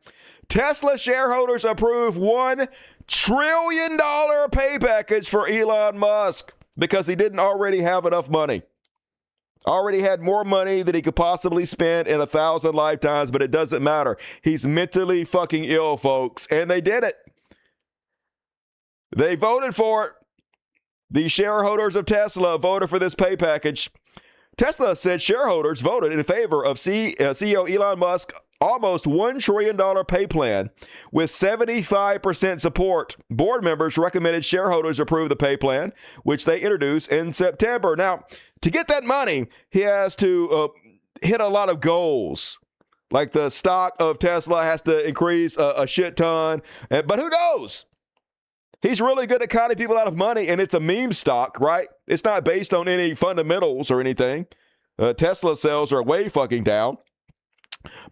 Speaker 2: Tesla shareholders approve $1 trillion pay package for Elon Musk because he didn't already have enough money. Already had more money than he could possibly spend in 1,000 lifetimes, but it doesn't matter. He's mentally fucking ill, folks, and they did it. They voted for it. The shareholders of Tesla voted for this pay package. Tesla said shareholders voted in favor of CEO Elon Musk's almost $1 trillion pay plan with 75% support. Board members recommended shareholders approve the pay plan, which they introduced in September. Now, to get that money, he has to hit a lot of goals. Like the stock of Tesla has to increase a shit ton. But who knows? He's really good at counting people out of money, and it's a meme stock, right? It's not based on any fundamentals or anything. Tesla sales are way fucking down.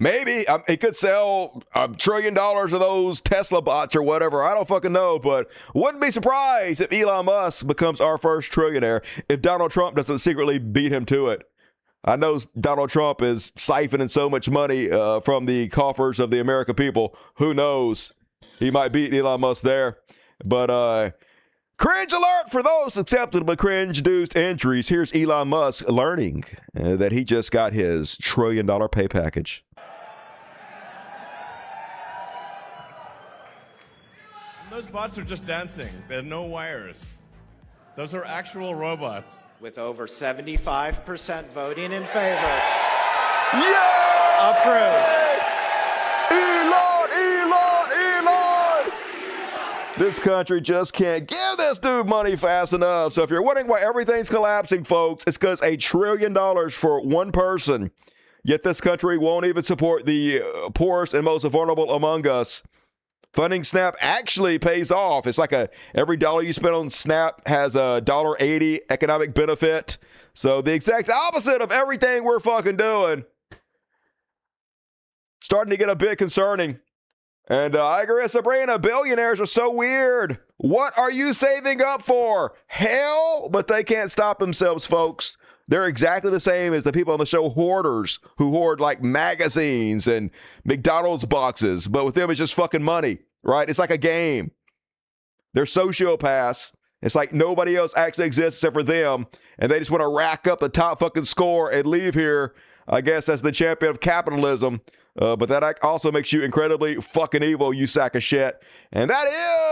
Speaker 2: Maybe it could sell $1 trillion of those Tesla bots or whatever. I don't fucking know, but wouldn't be surprised if Elon Musk becomes our first trillionaire if Donald Trump doesn't secretly beat him to it. I know Donald Trump is siphoning so much money from the coffers of the American people. Who knows? He might beat Elon Musk there. But cringe alert for those acceptable cringe-induced entries. Here's Elon Musk learning that he just got his $1 trillion pay package.
Speaker 13: Those bots are just dancing. There are no wires. Those are actual robots.
Speaker 14: With over 75% voting in favor.
Speaker 2: Yeah!
Speaker 14: Approved.
Speaker 2: This country just can't give this dude money fast enough. So if you're wondering why everything's collapsing, folks, it's because $1 trillion for one person. Yet this country won't even support the poorest and most vulnerable among us. Funding SNAP actually pays off. It's like every dollar you spend on SNAP has a $1.80 economic benefit. So the exact opposite of everything we're fucking doing. Starting to get a bit concerning. And I agree with Sabrina, billionaires are so weird. What are you saving up for? Hell, but they can't stop themselves, folks. They're exactly the same as the people on the show Hoarders, who hoard like magazines and McDonald's boxes. But with them, it's just fucking money, right? It's like a game. They're sociopaths. It's like nobody else actually exists except for them. And they just want to rack up the top fucking score and leave here I guess, as the champion of capitalism. But that also makes you incredibly fucking evil, you sack of shit. And that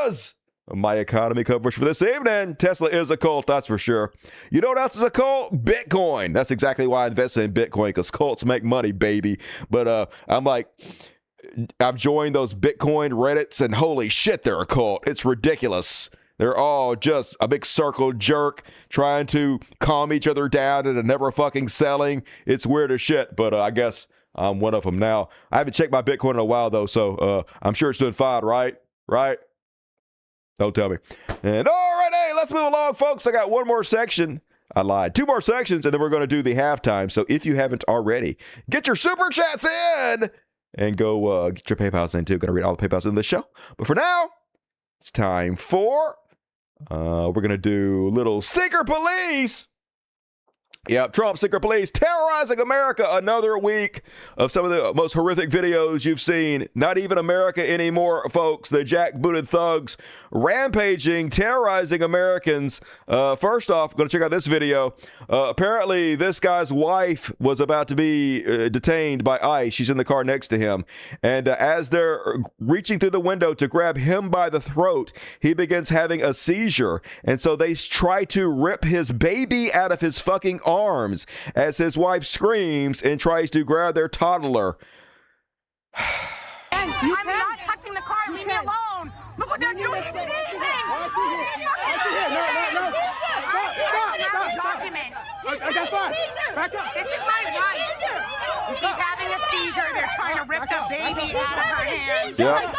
Speaker 2: is my economy coverage for this evening. Tesla is a cult, that's for sure. You know what else is a cult? Bitcoin. That's exactly why I invested in Bitcoin, because cults make money, baby. But I've joined those Bitcoin Reddits, and holy shit, they're a cult. It's ridiculous. They're all just a big circle jerk trying to calm each other down and never fucking selling. It's weird as shit, but I guess I'm one of them now. I haven't checked my Bitcoin in a while, though, so I'm sure it's doing fine, right? Right? Don't tell me. And all right, hey, let's move along, folks. I got one more section. I lied. 2 more sections, and then we're going to do the halftime. So if you haven't already, get your super chats in and go get your PayPals in, too. Going to read all the PayPals in the show. But for now, it's time for, we're going to do little Secret Police. Yep, Trump, Secret Police, terrorizing America. Another week of some of the most horrific videos you've seen. Not even America anymore, folks. The jackbooted thugs rampaging, terrorizing Americans. First off, I'm going to check out this video. Apparently, this guy's wife was about to be detained by ICE. She's in the car next to him. And as they're reaching through the window to grab him by the throat, he begins having a seizure. And so they try to rip his baby out of his fucking arms as his wife screams and tries to grab their toddler.
Speaker 15: I'm not touching the car. Leave me alone. Look what they're doing. Stop. Document. Back up. This is my wife. She's having a seizure. They're trying to rip the baby out of her hands.
Speaker 2: Yep.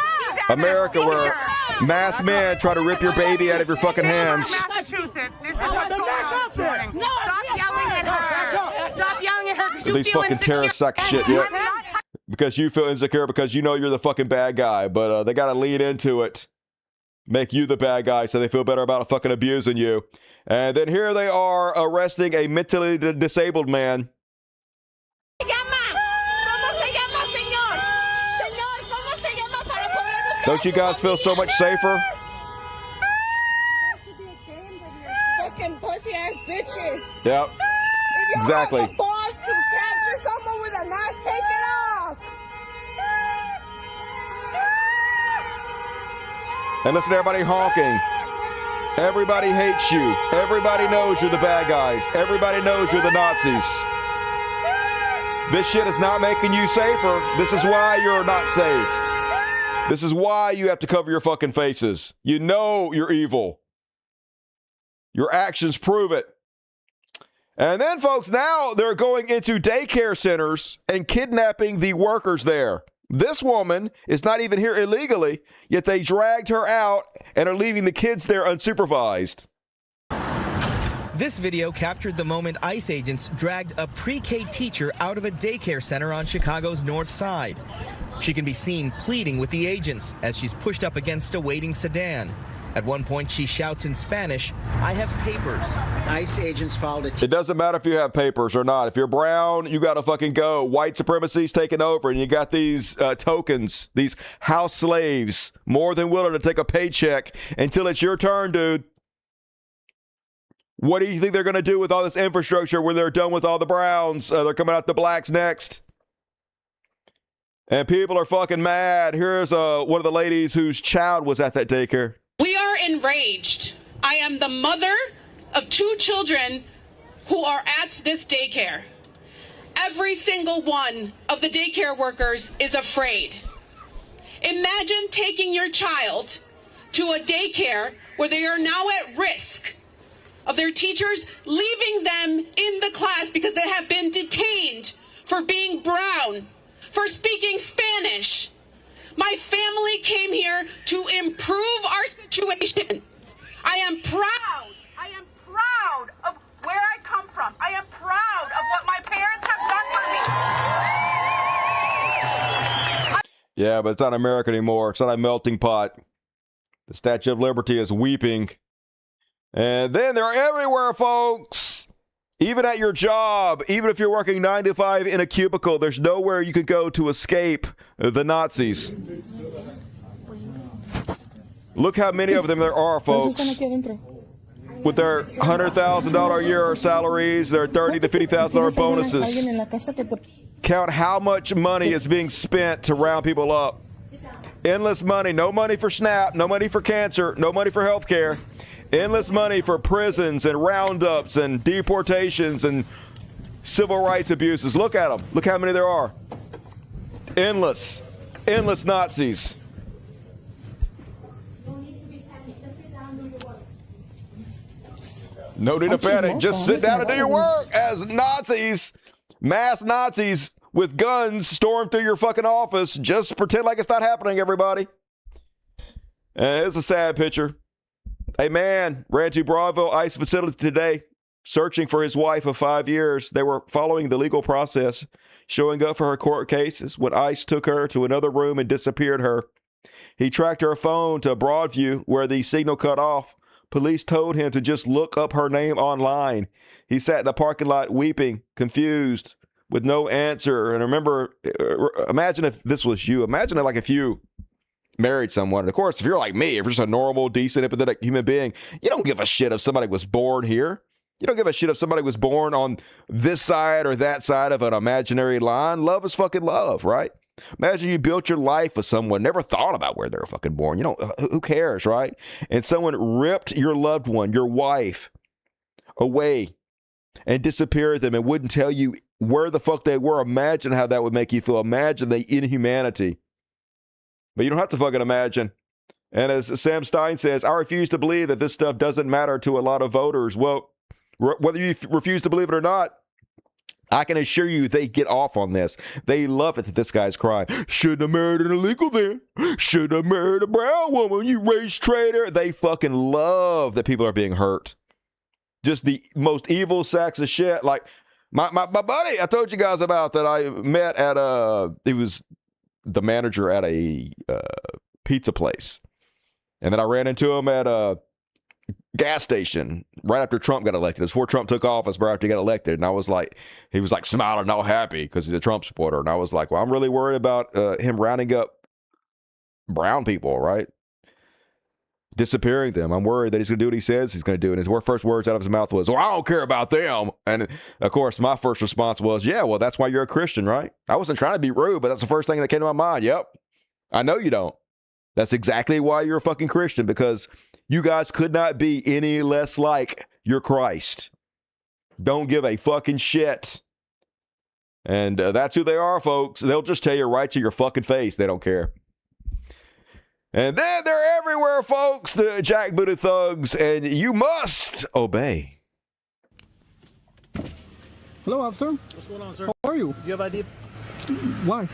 Speaker 2: America, where masked men try to rip your baby out of your fucking hands.
Speaker 15: Massachusetts. This is what's going on this morning. Stop yelling at her. Stop yelling at her because you
Speaker 2: These
Speaker 15: feel
Speaker 2: fucking terrorist sack of shit. Yep. Because you feel insecure because you know you're the fucking bad guy. But they got to lean into it. Make you the bad guy so they feel better about fucking abusing you. And then here they are arresting a mentally disabled man. Don't you guys feel so much safer?
Speaker 15: Fucking pussy ass bitches.
Speaker 2: Yep. Exactly.
Speaker 15: If you have the balls to capture someone with a knife, take it off.
Speaker 2: And listen to everybody honking. Everybody hates you. Everybody knows you're the bad guys. Everybody knows you're the Nazis. This shit is not making you safer. This is why you're not safe. This is why you have to cover your fucking faces. You know you're evil. Your actions prove it. And then, folks, now they're going into daycare centers and kidnapping the workers there. This woman is not even here illegally, yet they dragged her out and are leaving the kids there unsupervised.
Speaker 16: This video captured the moment ICE agents dragged a pre-K teacher out of a daycare center on Chicago's north side. She can be seen pleading with the agents as she's pushed up against a waiting sedan. At one point, she shouts in Spanish, "I have papers."
Speaker 17: ICE agents followed
Speaker 2: It doesn't matter if you have papers or not. If you're brown, you got to fucking go. White supremacy's taking over, and you got these tokens, these house slaves, more than willing to take a paycheck until it's your turn, dude. What do you think they're going to do with all this infrastructure when they're done with all the browns? They're coming out the blacks next. And people are fucking mad. Here's one of the ladies whose child was at that daycare.
Speaker 18: We are enraged. I am the mother of 2 children who are at this daycare. Every single one of the daycare workers is afraid. Imagine taking your child to a daycare where they are now at risk of their teachers leaving them in the class because they have been detained for being brown, for speaking Spanish. My family came here to improve our situation. I am proud. I am proud of where I come from. I am proud of what my parents have done for me.
Speaker 2: Yeah, but it's not America anymore. It's not a melting pot. The Statue of Liberty is weeping. And then they're everywhere, folks. Even at your job, even if you're working 9 to 5 in a cubicle, there's nowhere you can go to escape the Nazis. Look how many of them there are, folks. with their $100,000 a year salaries, their $30,000 to $50,000 bonuses. Count how much money is being spent to round people up. Endless money. No money for SNAP, no money for cancer, no money for health care. Endless money for prisons and roundups and deportations and civil rights abuses. Look at them. Look how many there are. Endless. Endless Nazis. No need to panic. Just sit down and do your work as Nazis, mass Nazis with guns storm through your fucking office. Just pretend like it's not happening, everybody. And it's a sad picture. A man ran to Broadville ICE facility today searching for his wife of 5 years. They were following the legal process, showing up for her court cases when ICE took her to another room and disappeared her. He tracked her phone to Broadview where the signal cut off. Police told him to just look up her name online. He sat in the parking lot weeping, confused, with no answer. And remember, imagine if this was you. Imagine like if you married someone. And of course, if you're like me, if you're just a normal, decent, empathetic human being, you don't give a shit if somebody was born here. You don't give a shit if somebody was born on this side or that side of an imaginary line. Love is fucking love, right? Imagine you built your life with someone, never thought about where they were fucking born. You know, who cares, right? And someone ripped your loved one, your wife, away and disappeared them and wouldn't tell you where the fuck they were. Imagine how that would make you feel. Imagine the inhumanity. But you don't have to fucking imagine. And as Sam Stein says, I refuse to believe that this stuff doesn't matter to a lot of voters. Well, whether you refuse to believe it or not, I can assure you they get off on this. They love it that this guy's crying. Shouldn't have married an illegal then. Shouldn't have married a brown woman, you race traitor. They fucking love that people are being hurt. Just the most evil sacks of shit. Like my buddy I told you guys about that I met at he was the manager at a pizza place. And then I ran into him at a gas station right after Trump got elected. It was before Trump took office, but after he got elected. And I was like, he was like smiling all happy because he's a Trump supporter. And I was like, well, I'm really worried about him rounding up brown people, right? Disappearing them. I'm worried that he's going to do what he says he's going to do. And his first words out of his mouth was, well, I don't care about them. And of course, my first response was, yeah, well, that's why you're a Christian, right? I wasn't trying to be rude, but that's the first thing that came to my mind. Yep. I know you don't. That's exactly why you're a fucking Christian, because you guys could not be any less like your Christ. Don't give a fucking shit. And that's who they are, folks. They'll just tell you right to your fucking face. They don't care. And then they're everywhere, folks, the jackbooted thugs, and you must obey.
Speaker 17: Hello, officer.
Speaker 19: What's going on, sir?
Speaker 17: How are you?
Speaker 19: Do you have ID?
Speaker 17: Why?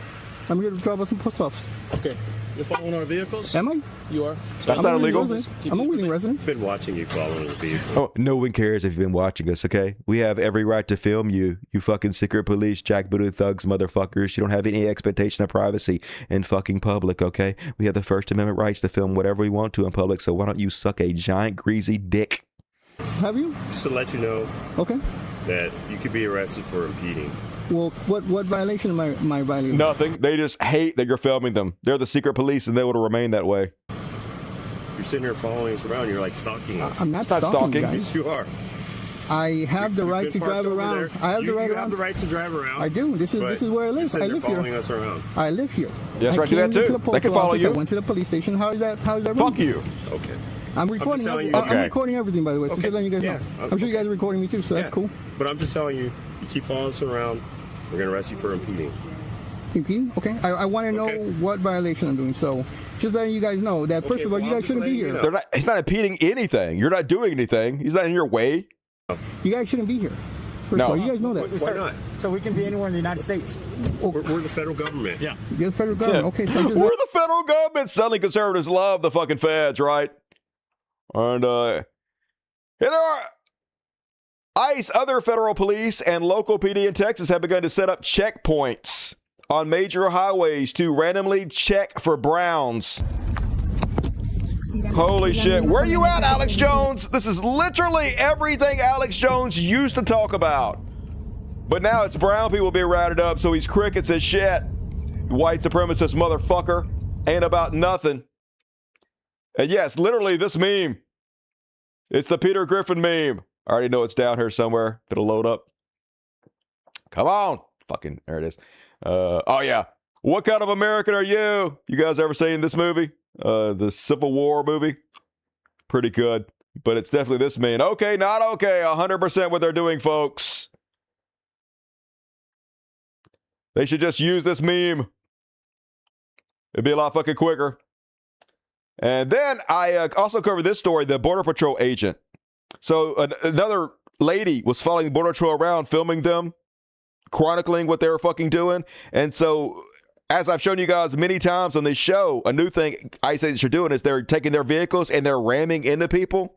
Speaker 17: I'm here to drive us in post office.
Speaker 19: Okay. You're following our vehicles?
Speaker 17: Am I?
Speaker 19: You are.
Speaker 2: That's not illegal.
Speaker 17: I'm a willing resident.
Speaker 20: I've been watching you following the vehicle.
Speaker 2: Oh, no one cares if you've been watching us, okay? We have every right to film you, you fucking secret police, jackbooted thugs, motherfuckers. You don't have any expectation of privacy in fucking public, okay? We have the First Amendment rights to film whatever we want to in public, so why don't you suck a giant greasy dick?
Speaker 17: Have you?
Speaker 20: Just to let you know.
Speaker 17: Okay.
Speaker 20: That you could be arrested for impeding.
Speaker 17: Well, what violation am I violating?
Speaker 2: Nothing. They just hate that you're filming them. They're the secret police, and they will remain that way.
Speaker 20: You're sitting here following us around. You're like stalking us.
Speaker 17: I'm not
Speaker 2: stalking.
Speaker 20: Yes, you are.
Speaker 17: I have the right to drive around. I have the right.
Speaker 20: You have the right to drive around.
Speaker 17: I do. This is where I live. I live here.
Speaker 20: Following us around.
Speaker 17: I live here.
Speaker 2: Yes, right. Do that too. They can follow you.
Speaker 17: I went to the police station. How is that?
Speaker 2: Fuck you.
Speaker 20: Okay.
Speaker 17: I'm recording. I'm recording everything, by the way. So just letting you guys know. I'm sure you guys are recording me too, so that's cool.
Speaker 20: But I'm just telling you, you keep following us around, we're gonna arrest you for impeding.
Speaker 17: Impeding? Okay. I want to know what violation I'm doing. So just letting you guys know that first of all, you guys shouldn't be here.
Speaker 2: He's not impeding anything. You're not doing anything. He's not in your way.
Speaker 17: You guys shouldn't be here. First of all, you guys know that.
Speaker 20: Why not?
Speaker 19: So we can be anywhere in the United States.
Speaker 20: We're the federal government.
Speaker 19: Yeah.
Speaker 17: You're the federal government. Okay. So
Speaker 2: we're the federal government. Suddenly conservatives love the fucking feds, right? And here there are. ICE, other federal police, and local PD in Texas have begun to set up checkpoints on major highways to randomly check for browns. Holy shit. Where are you at, Alex Jones? This is literally everything Alex Jones used to talk about. But now it's brown people being rounded up, so he's crickets as shit. White supremacist motherfucker. Ain't about nothing. And yes, literally this meme. It's the Peter Griffin meme. I already know it's down here somewhere. It'll load up. Come on. Fucking, there it is. Oh, yeah. What kind of American are you? You guys ever seen this movie? The Civil War movie? Pretty good. But it's definitely this meme. Okay, not okay. 100% what they're doing, folks. They should just use this meme. It'd be a lot fucking quicker. And then I also covered this story, the Border Patrol agent. So another lady was following the Border Patrol around, filming them, chronicling what they were fucking doing. And so, as I've shown you guys many times on this show, a new thing ICE agents are doing is they're taking their vehicles and they're ramming into people.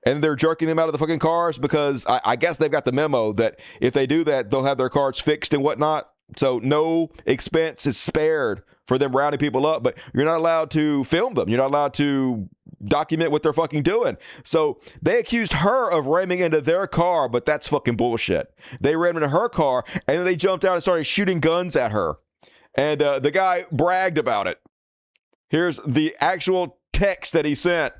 Speaker 2: And they're jerking them out of the fucking cars because I guess they've got the memo that if they do that, they'll have their cars fixed and whatnot. So no expense is spared for them rounding people up, but you're not allowed to film them. You're not allowed to document what they're fucking doing. So they accused her of ramming into their car, but that's fucking bullshit. They rammed into her car, and then they jumped out and started shooting guns at her. And the guy bragged about it. Here's the actual text that he sent.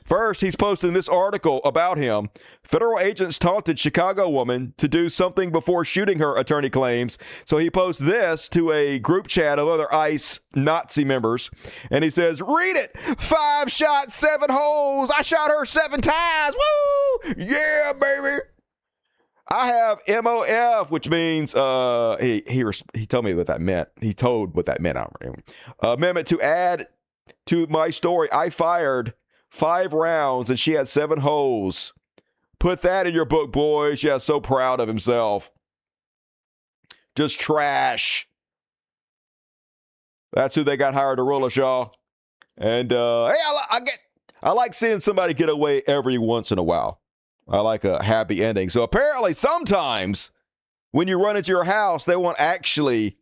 Speaker 2: First, he's posting this article about him. Federal agents taunted Chicago woman to do something before shooting her, attorney claims. So he posts this to a group chat of other ICE Nazi members. And he says, read it. 5 shots, 7 holes. I shot her 7 times. Woo! Yeah, baby. I have MOF, which means he told me what that meant. He told what that meant. Amendment to add to my story. I fired 5 rounds and she had 7 holes. Put that in your book, boys. Yeah, so proud of himself. Just trash. That's who they got hired to rule us, y'all. And hey, I like seeing somebody get away every once in a while. I like a happy ending. So apparently sometimes when you run into your house, they won't actually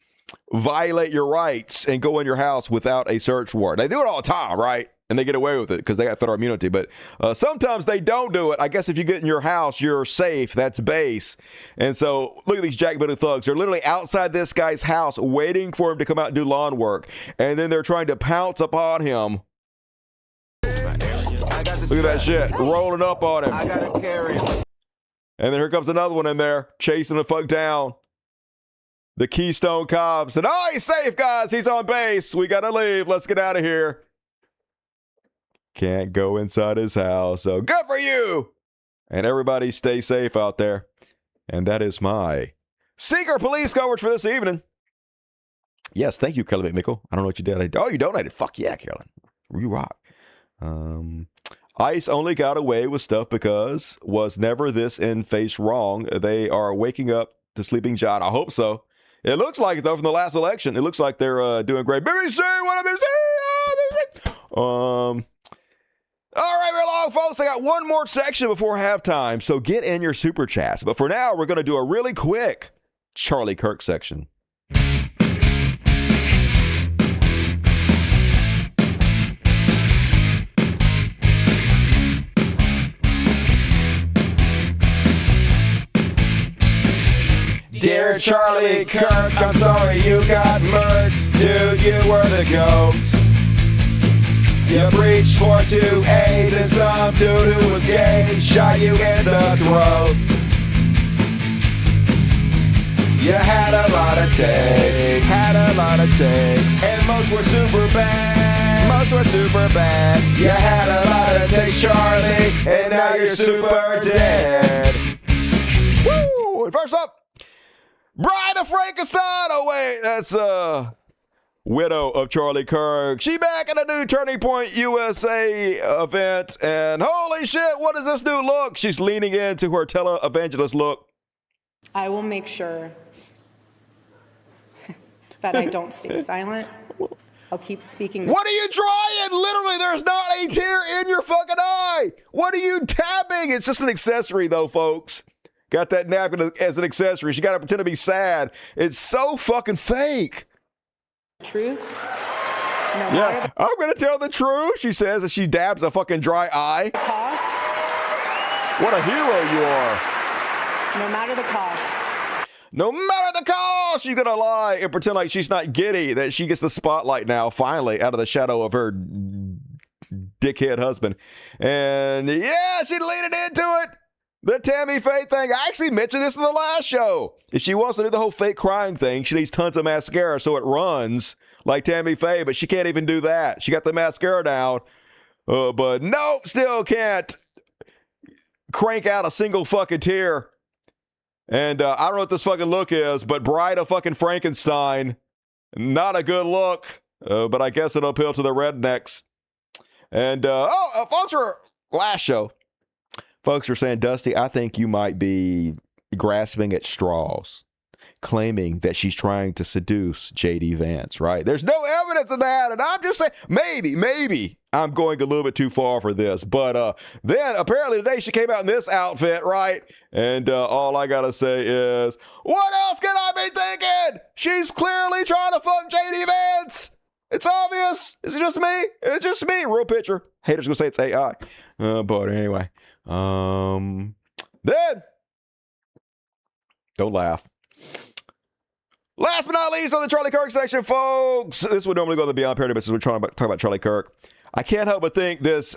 Speaker 2: violate your rights and go in your house without a search warrant. They do it all the time, right? And they get away with it because they got federal immunity. But sometimes they don't do it. I guess if you get in your house, you're safe. That's base. And so look at these jackbooted thugs. They're literally outside this guy's house waiting for him to come out and do lawn work. And then they're trying to pounce upon him. Look at that shit. Rolling up on him. I gotta carry him. And then here comes another one in there chasing the fuck down. The Keystone Cops. And oh, he's safe, guys. He's on base. We gotta leave. Let's get out of here. Can't go inside his house. So good for you. And everybody stay safe out there. And that is my secret police coverage for this evening. Yes, thank you, Kelly McMickle. I don't know what you did. Oh, you donated. Fuck yeah, Kelly. You rock. ICE only got away with stuff because was never this in-face wrong. They are waking up to sleeping giant. I hope so. It looks like it, though, from the last election. It looks like they're doing great. BBC, what up, BBC? All right, we're long, folks. I got one more section before halftime, so get in your super chats. But for now, we're going to do a really quick Charlie Kirk section. Dear Charlie Kirk, I'm sorry you got murked. Dude, you were the GOAT. You breached 428, and some dude who was gay shot you in the throat. You had a lot of takes, and most were super bad. You had a lot of takes, Charlie, and now you're super dead. Woo! First up, Bride of Frankenstein. Oh wait, that's widow of Charlie Kirk. She back at a new Turning Point USA event, and holy shit, what is this new look? She's leaning into her televangelist look.
Speaker 21: I will make sure that I don't stay silent. I'll keep speaking.
Speaker 2: What are you trying? Literally, there's not a tear in your fucking eye. What are you tapping? It's just an accessory, though, folks. Got that napkin as an accessory. She got to pretend to be sad. It's so fucking fake.
Speaker 21: Truth?
Speaker 2: Yeah, I'm going to tell the truth, she says as she dabs a fucking dry eye. What a hero you are.
Speaker 21: No matter the cost.
Speaker 2: No matter the cost, she's going to lie and pretend like she's not giddy, that she gets the spotlight now, finally, out of the shadow of her dickhead husband. And yeah, she leaned into it. The Tammy Faye thing. I actually mentioned this in the last show. If she wants to do the whole fake crying thing, she needs tons of mascara so it runs like Tammy Faye, but she can't even do that. She got the mascara down, but nope, still can't crank out a single fucking tear. And I don't know what this fucking look is, but Bride of fucking Frankenstein. Not a good look, but I guess it'll appeal to the rednecks. And, folks, for last show, folks are saying, Dusty, I think you might be grasping at straws, claiming that she's trying to seduce J.D. Vance, right? There's no evidence of that, and I'm just saying, maybe I'm going a little bit too far for this. But then, apparently today, she came out in this outfit, right? And all I gotta say is, what else can I be thinking? She's clearly trying to fuck J.D. Vance. It's obvious. Is it just me? It's just me. Real picture. Haters gonna say it's AI. But anyway. Then, don't laugh. Last but not least on the Charlie Kirk section, folks. This would normally go to the Beyond Parody, but since we're trying to talk about Charlie Kirk, I can't help but think this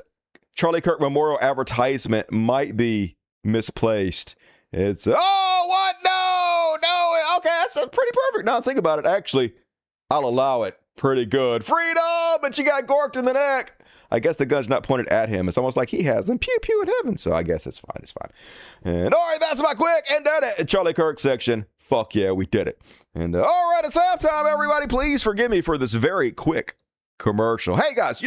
Speaker 2: Charlie Kirk memorial advertisement might be misplaced. It's, oh, what? No. Okay, that's pretty perfect. Now think about it. Actually, I'll allow it. Pretty good. Freedom! And she got gorked in the neck. I guess the gun's not pointed at him. It's almost like he has them pew pew in heaven. So I guess it's fine. It's fine. And all right, that's my quick and done it. Charlie Kirk section. Fuck yeah, we did it. And all right, it's halftime, everybody. Please forgive me for this very quick commercial. Hey guys,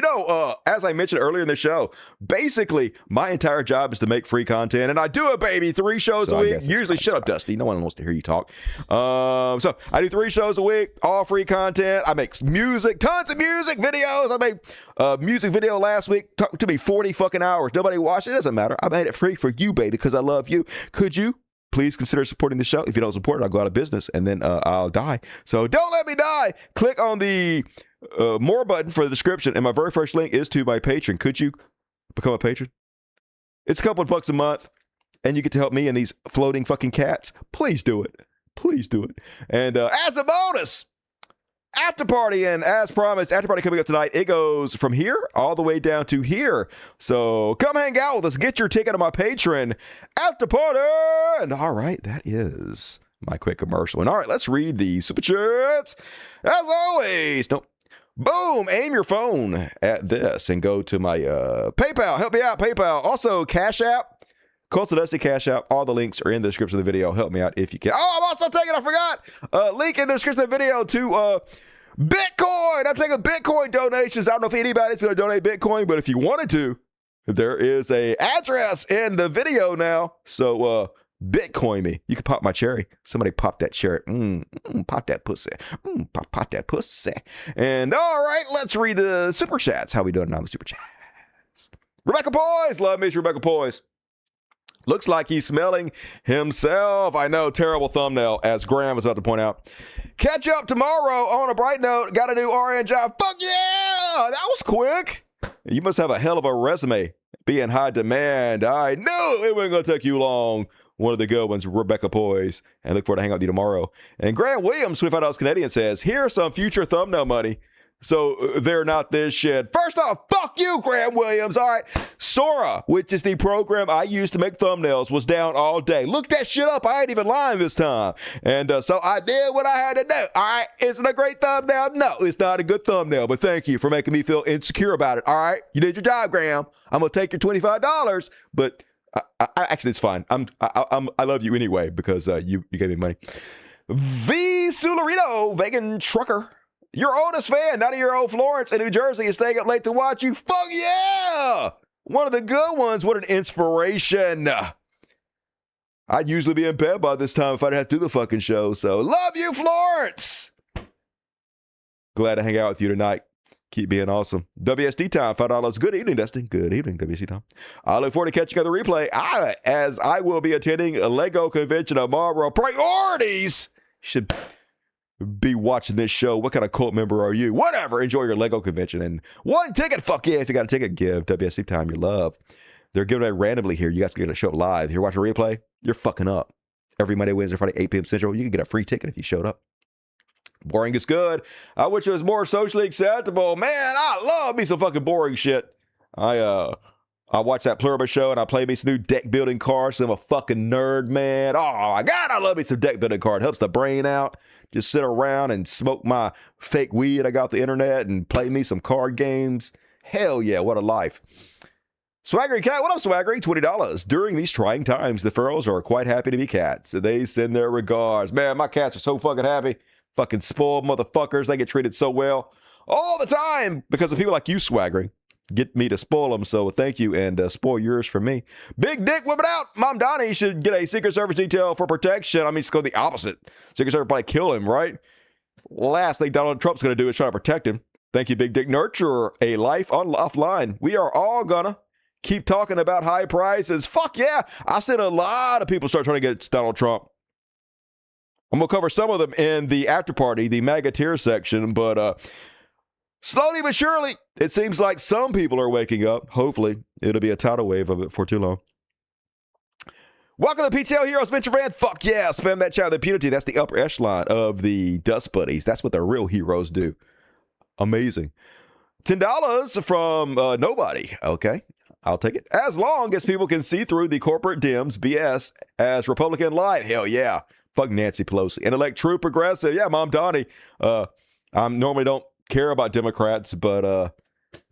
Speaker 2: as I mentioned earlier in the show, basically my entire job is to make free content, and I do it, baby, 3 shows a week. Usually, shut up, Dusty. No one wants to hear you talk. So I do 3 shows a week, all free content. I make music, tons of music videos. I made a music video last week. Took me 40 fucking hours. Nobody watched it. Doesn't matter. I made it free for you, baby, because I love you. Could you please consider supporting the show? If you don't support it, I'll go out of business, and then I'll die. So don't let me die. Click on the more button for the description, and my very first link is to my Patreon. Could you become a patron? It's a couple of bucks a month, and you get to help me and these floating fucking cats. Please do it. Please do it. And as a bonus, after party, and as promised, after party coming up tonight, it goes from here all the way down to here. So come hang out with us. Get your ticket on my Patreon after party. And all right, that is my quick commercial. And all right, let's read the super chats. As always, boom, aim your phone at this and go to my PayPal. Help me out, PayPal. Also, Cashapp, cultofdusty Cashapp. All the links are in the description of the video. Help me out if you can. Oh, I'm also taking, I forgot, link in the description of the video to Bitcoin. I'm taking Bitcoin donations. I don't know if anybody's going to donate Bitcoin, but if you wanted to, there is a address in the video now. So, Bitcoin me. You can pop my cherry. Somebody pop that cherry. Pop that pussy. Pop that pussy. And all right, let's read the super chats. How we doing now? The super chats. Rebecca Poise. Love me, Rebecca Poise. Looks like he's smelling himself. I know, terrible thumbnail, as Graham was about to point out. Catch up tomorrow on a bright note. Got a new RN job. Fuck yeah! That was quick. You must have a hell of a resume. Be in high demand. I knew it wasn't going to take you long. One of the good ones, Rebecca Poise. And look forward to hanging out with you tomorrow. And Grant Williams, $25 Canadian, says, here's some future thumbnail money. So they're not this shit. First off, fuck you, Grant Williams. All right. Sora, which is the program I use to make thumbnails, was down all day. Look that shit up. I ain't even lying this time. And so I did what I had to do. All right. Isn't it a great thumbnail? No, it's not a good thumbnail. But thank you for making me feel insecure about it. All right. You did your job, Graham. I'm going to take your $25. But I actually, it's fine. I love you anyway because you gave me money. V. Sularito, vegan trucker. Your oldest fan, 90-year-old Florence in New Jersey, is staying up late to watch you. Fuck yeah! One of the good ones. What an inspiration. I'd usually be in bed by this time if I didn't have to do the fucking show. So love you, Florence. Glad to hang out with you tonight. Keep being awesome. WSD time, $5. Good evening, Dustin. Good evening, WSD time. I look forward to catching you on the replay. As I will be attending a Lego convention tomorrow. Priorities should be watching this show. What kind of cult member are you? Whatever. Enjoy your Lego convention. And one ticket. Fuck yeah. If you got a ticket, give WSD time your love. They're giving it randomly here. You guys can get a show live. If you're watching a replay, you're fucking up. Every Monday, Wednesday, Friday, 8 p.m. Central, you can get a free ticket if you showed up. Boring is good. I wish it was more socially acceptable. Man, I love me some fucking boring shit. I watch that Pluribus show and I play me some new deck building cards. So I'm a fucking nerd, man. Oh my God, I love me some deck building card. Helps the brain out. Just sit around and smoke my fake weed I got off the internet and play me some card games. Hell yeah, what a life. Swaggery Cat, what up, Swaggery? $20. During these trying times, the Furrows are quite happy to be cats. They send their regards. Man, my cats are so fucking happy. Fucking spoiled motherfuckers. They get treated so well all the time because of people like you, Swaggery. Get me to spoil them, so thank you, and spoil yours for me. Big Dick, whip it out. Mom Donnie should get a Secret Service detail for protection. I mean, it's going the opposite. Secret Service probably kill him, right? Last thing Donald Trump's going to do is try to protect him. Thank you, Big Dick. Nurture a life offline. We are all gonna keep talking about high prices. Fuck yeah. I've seen a lot of people start trying to get Donald Trump. I'm going to cover some of them in the after party, the MAGA tier section, but slowly but surely, it seems like some people are waking up. Hopefully, it'll be a tidal wave of it for too long. Welcome to PTL Heroes Venture Van. Fuck yeah, spam that chat with impunity. That's the upper echelon of the Dust Buddies. That's what the real heroes do. Amazing. $10 from nobody. Okay, I'll take it. As long as people can see through the corporate Dems BS as Republican light. Hell yeah. Fuck Nancy Pelosi. And elect true progressive. Yeah, Mom Donnie. I normally don't care about Democrats, but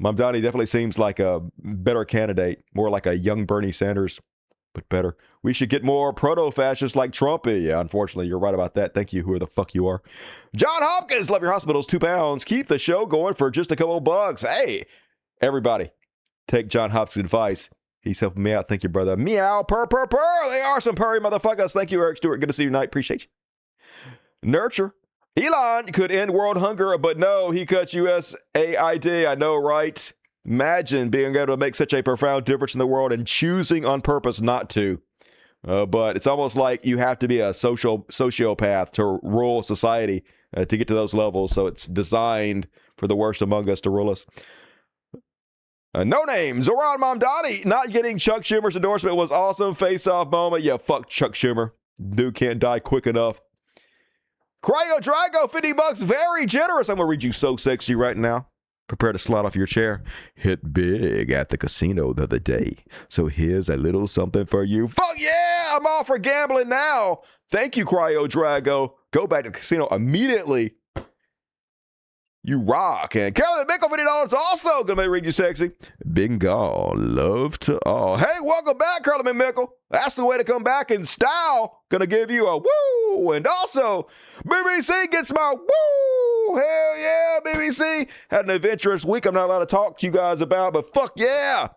Speaker 2: Mom Donnie definitely seems like a better candidate, more like a young Bernie Sanders, but better. We should get more proto-fascists like Trump. Yeah, unfortunately, you're right about that. Thank you, whoever the fuck you are. John Hopkins, love your hospitals, £2. Keep the show going for just a couple of bucks. Hey, everybody, take John Hopkins' advice. He's helping me out. Thank you, brother. Meow, purr, purr, purr. They are some purry motherfuckers. Thank you, Eric Stewart. Good to see you tonight. Appreciate you. Nurture. Elon could end world hunger, but no, he cuts USAID. I know, right? Imagine being able to make such a profound difference in the world and choosing on purpose not to. But it's almost like you have to be a sociopath to rule society to get to those levels. So it's designed for the worst among us to rule us. No name, Zoran Mamdani. Not getting Chuck Schumer's endorsement was awesome. Face-off moment. Yeah, fuck Chuck Schumer. Dude can't die quick enough. Cryo Drago, $50. Very generous. I'm going to read you So Sexy right now. Prepare to slide off your chair. Hit big at the casino the other day. So here's a little something for you. Fuck yeah! I'm all for gambling now. Thank you, Cryo Drago. Go back to the casino immediately. You rock. And Carolyn Mickle, $50 also going to read you sexy. Bingo. Love to all. Hey, welcome back, Carolyn Mickle. That's the way to come back in style. Going to give you a woo. And also, BBC gets my woo. Hell yeah, BBC. Had an adventurous week I'm not allowed to talk to you guys about, but fuck yeah.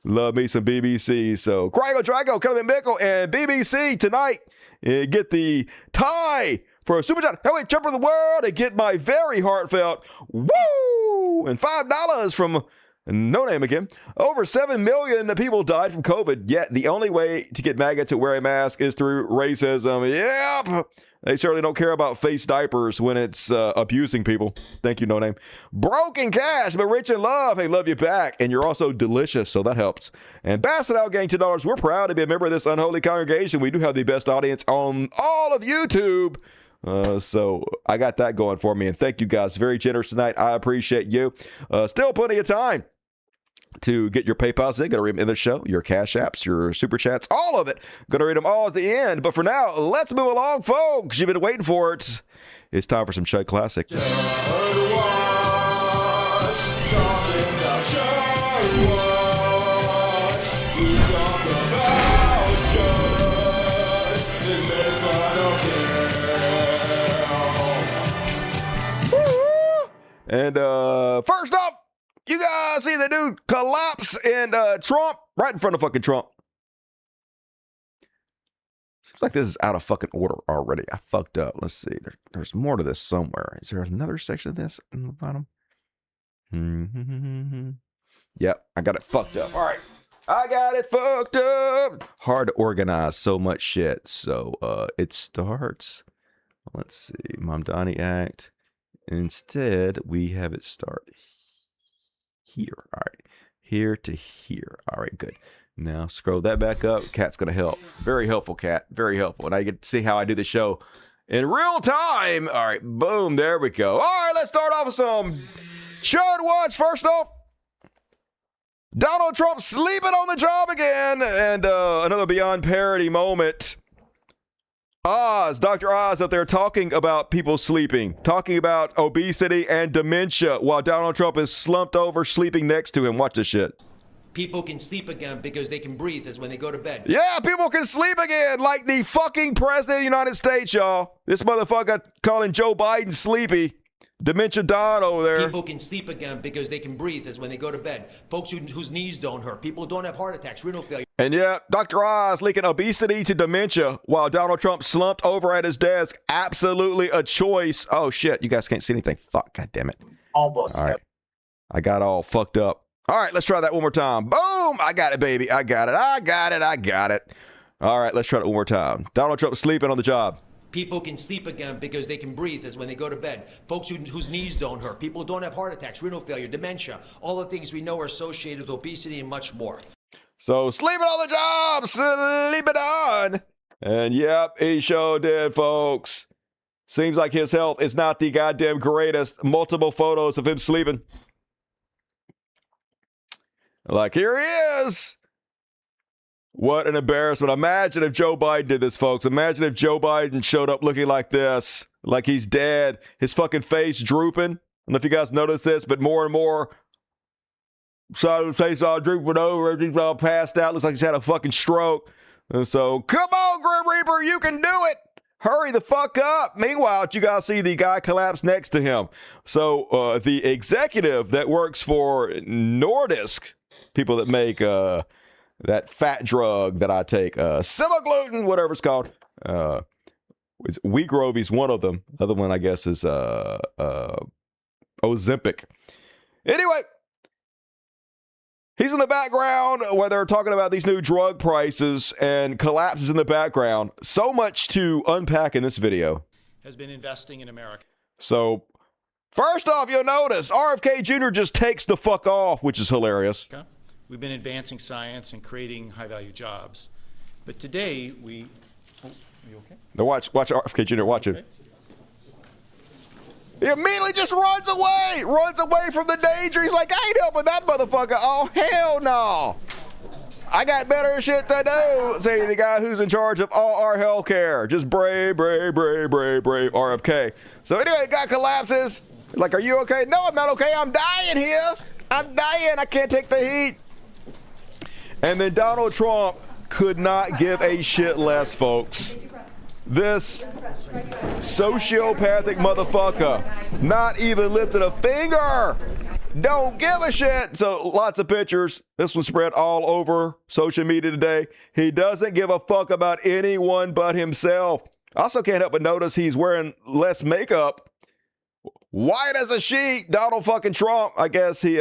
Speaker 2: Love me some BBC. So, Cryo Drago, Carolyn Mickle, and BBC tonight. Get the tie for a super chat, heavyweight champion of the world, and get my very heartfelt woo, and $5 from no name again. Over 7 million people died from COVID, yet the only way to get MAGA to wear a mask is through racism. Yep, they certainly don't care about face diapers when it's abusing people. Thank you, no name. Broken Cash, but rich in love. Hey, love you back, and you're also delicious, so that helps. And Basset Out Gang, $10. We're proud to be a member of this unholy congregation. We do have the best audience on all of YouTube. So I got that going for me, and thank you guys. Very generous tonight. I appreciate you. Still plenty of time to get your PayPals in. Gonna read them in the show, your Cash Apps, your Super Chats, all of it. Gonna read them all at the end. But for now, let's move along, folks. You've been waiting for it. It's time for some Chud Classic. And first up, you guys see the dude collapse in Trump, right in front of fucking Trump. Seems like this is out of fucking order already. I fucked up. Let's see. There's more to this somewhere. Is there another section of this in the bottom? Yep, I got it fucked up. All right. I got it fucked up. Hard to organize so much shit. So it starts. Let's see. Mamdani Act. Instead, we have it start here. All right. Here to here. All right, good. Now, scroll that back up. Cat's going to help. Very helpful, Cat. Very helpful. And I get to see how I do the show in real time. All right, boom. There we go. All right, let's start off with some Chud Watch. First off, Donald Trump sleeping on the job again. And another beyond parody moment. Dr. Oz up there talking about people sleeping, talking about obesity and dementia while Donald Trump is slumped over sleeping next to him. Watch this shit.
Speaker 1: People can sleep again because they can breathe as when they go to bed.
Speaker 2: Yeah, people can sleep again like the fucking president of the United States, y'all. This motherfucker calling Joe Biden sleepy. Dementia Don over there.
Speaker 1: People can sleep again because they can breathe as when they go to bed. Folks whose knees don't hurt. People who don't have heart attacks, renal failure.
Speaker 2: And yeah, Dr. Oz linking obesity to dementia while Donald Trump slumped over at his desk. Absolutely a choice. Oh, shit. You guys can't see anything. Fuck. God damn it.
Speaker 22: Almost.
Speaker 2: All right. I got all fucked up. All right. Let's try that one more time. Boom. I got it, baby. I got it. All right. Let's try it one more time. Donald Trump sleeping on the job.
Speaker 1: People can sleep again because they can breathe as when they go to bed. Folks whose knees don't hurt. People who don't have heart attacks, renal failure, dementia. All the things we know are associated with obesity and much more.
Speaker 2: So sleeping on the job, sleeping on. And yep, he sure did, folks. Seems like his health is not the goddamn greatest. Multiple photos of him sleeping. Like, here he is. What an embarrassment. Imagine if Joe Biden did this, folks. Imagine if Joe Biden showed up looking like this, like he's dead, his fucking face drooping. I don't know if you guys noticed this, but more and more, side of his face all drooping over, everything's all passed out, looks like he's had a fucking stroke. And so, come on, Grim Reaper, you can do it. Hurry the fuck up. Meanwhile, you guys see the guy collapse next to him. So, the executive that works for Nordisk, people that make, that fat drug that I take, semaglutide, whatever it's called. It's Wegovy's one of them. The other one, I guess, is Ozempic. Anyway, he's in the background where they're talking about these new drug prices and collapses in the background. So much to unpack in this video.
Speaker 19: Has been investing in America.
Speaker 2: So, first off, you'll notice RFK Jr. just takes the fuck off, which is hilarious.
Speaker 19: Okay. We've been advancing science and creating high-value jobs. But today, we... Oh, are you okay?
Speaker 2: Now watch RFK Jr. Watch him. He immediately just runs away from the danger. He's like, I ain't helping that motherfucker. Oh, hell no. I got better shit to do. Say the guy who's in charge of all our health care. Just brave RFK. So anyway, the guy collapses. Like, are you okay? No, I'm not okay. I'm dying here. I'm dying. I can't take the heat. And then Donald Trump could not give a shit less, folks. This sociopathic motherfucker not even lifted a finger. Don't give a shit. So lots of pictures. This one spread all over social media today. He doesn't give a fuck about anyone but himself. Also can't help but notice he's wearing less makeup. White as a sheet. Donald fucking Trump. I guess he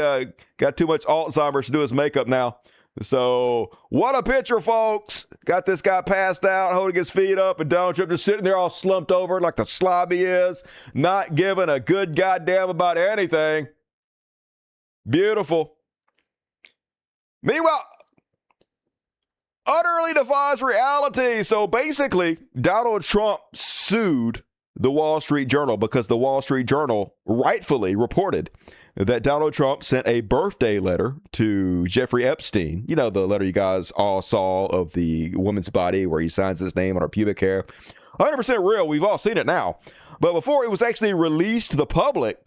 Speaker 2: got too much Alzheimer's to do his makeup now. So, what a picture, folks. Got this guy passed out, holding his feet up, and Donald Trump just sitting there all slumped over like the slob he is, not giving a good goddamn about anything. Beautiful. Meanwhile, utterly defies reality. So, basically, Donald Trump sued the Wall Street Journal because the Wall Street Journal rightfully reported that Donald Trump sent a birthday letter to Jeffrey Epstein. You know, the letter you guys all saw of the woman's body where he signs his name on her pubic hair. 100% real. We've all seen it now. But before it was actually released to the public,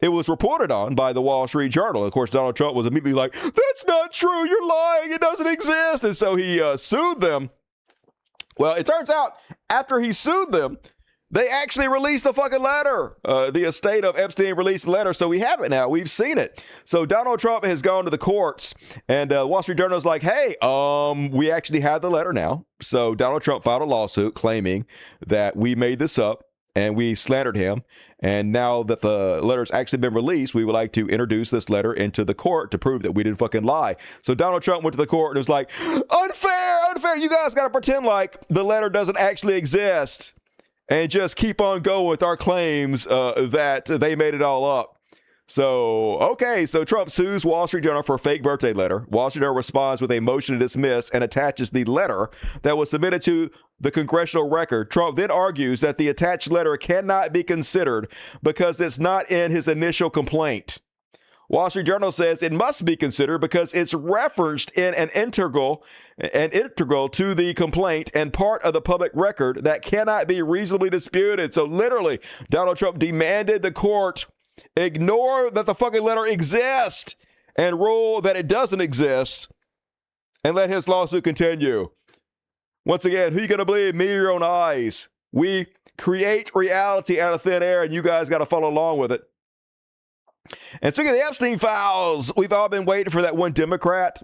Speaker 2: it was reported on by the Wall Street Journal. Of course, Donald Trump was immediately like, that's not true. You're lying. It doesn't exist. And so he sued them. Well, it turns out after he sued them, they actually released the fucking letter. The estate of Epstein released the letter, so we have it now. We've seen it. So Donald Trump has gone to the courts, and Wall Street Journal is like, hey, we actually have the letter now. So Donald Trump filed a lawsuit claiming that we made this up and we slandered him. And now that the letter's actually been released, we would like to introduce this letter into the court to prove that we didn't fucking lie. So Donald Trump went to the court and was like, unfair. You guys got to pretend like the letter doesn't actually exist. And just keep on going with our claims that they made it all up. So, okay, so Trump sues Wall Street Journal for a fake birthday letter. Wall Street Journal responds with a motion to dismiss and attaches the letter that was submitted to the congressional record. Trump then argues that the attached letter cannot be considered because it's not in his initial complaint. Wall Street Journal says it must be considered because it's referenced in an integral to the complaint and part of the public record that cannot be reasonably disputed. So literally, Donald Trump demanded the court ignore that the fucking letter exists and rule that it doesn't exist and let his lawsuit continue. Once again, who you going to believe, me or your own eyes? We create reality out of thin air, and you guys got to follow along with it. And speaking of the Epstein files, we've all been waiting for that one Democrat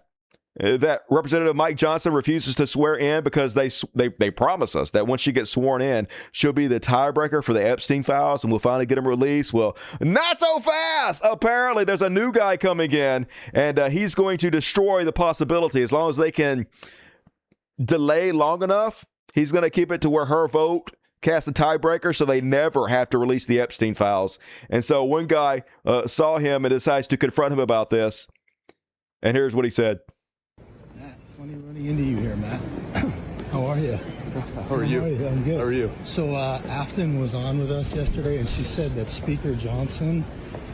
Speaker 2: that Representative Mike Johnson refuses to swear in because they promise us that once she gets sworn in, she'll be the tiebreaker for the Epstein files and we'll finally get them released. Well, not so fast. Apparently, there's a new guy coming in and he's going to destroy the possibility. As long as they can delay long enough, he's going to keep it to where her vote cast a tiebreaker so they never have to release the Epstein files. And so one guy saw him and decides to confront him about this. And here's what he said.
Speaker 3: Matt, funny running into you here, Matt. How are you?
Speaker 20: How are you?
Speaker 3: I'm good.
Speaker 20: How are you?
Speaker 3: So Afton was on with us yesterday, and she said that Speaker Johnson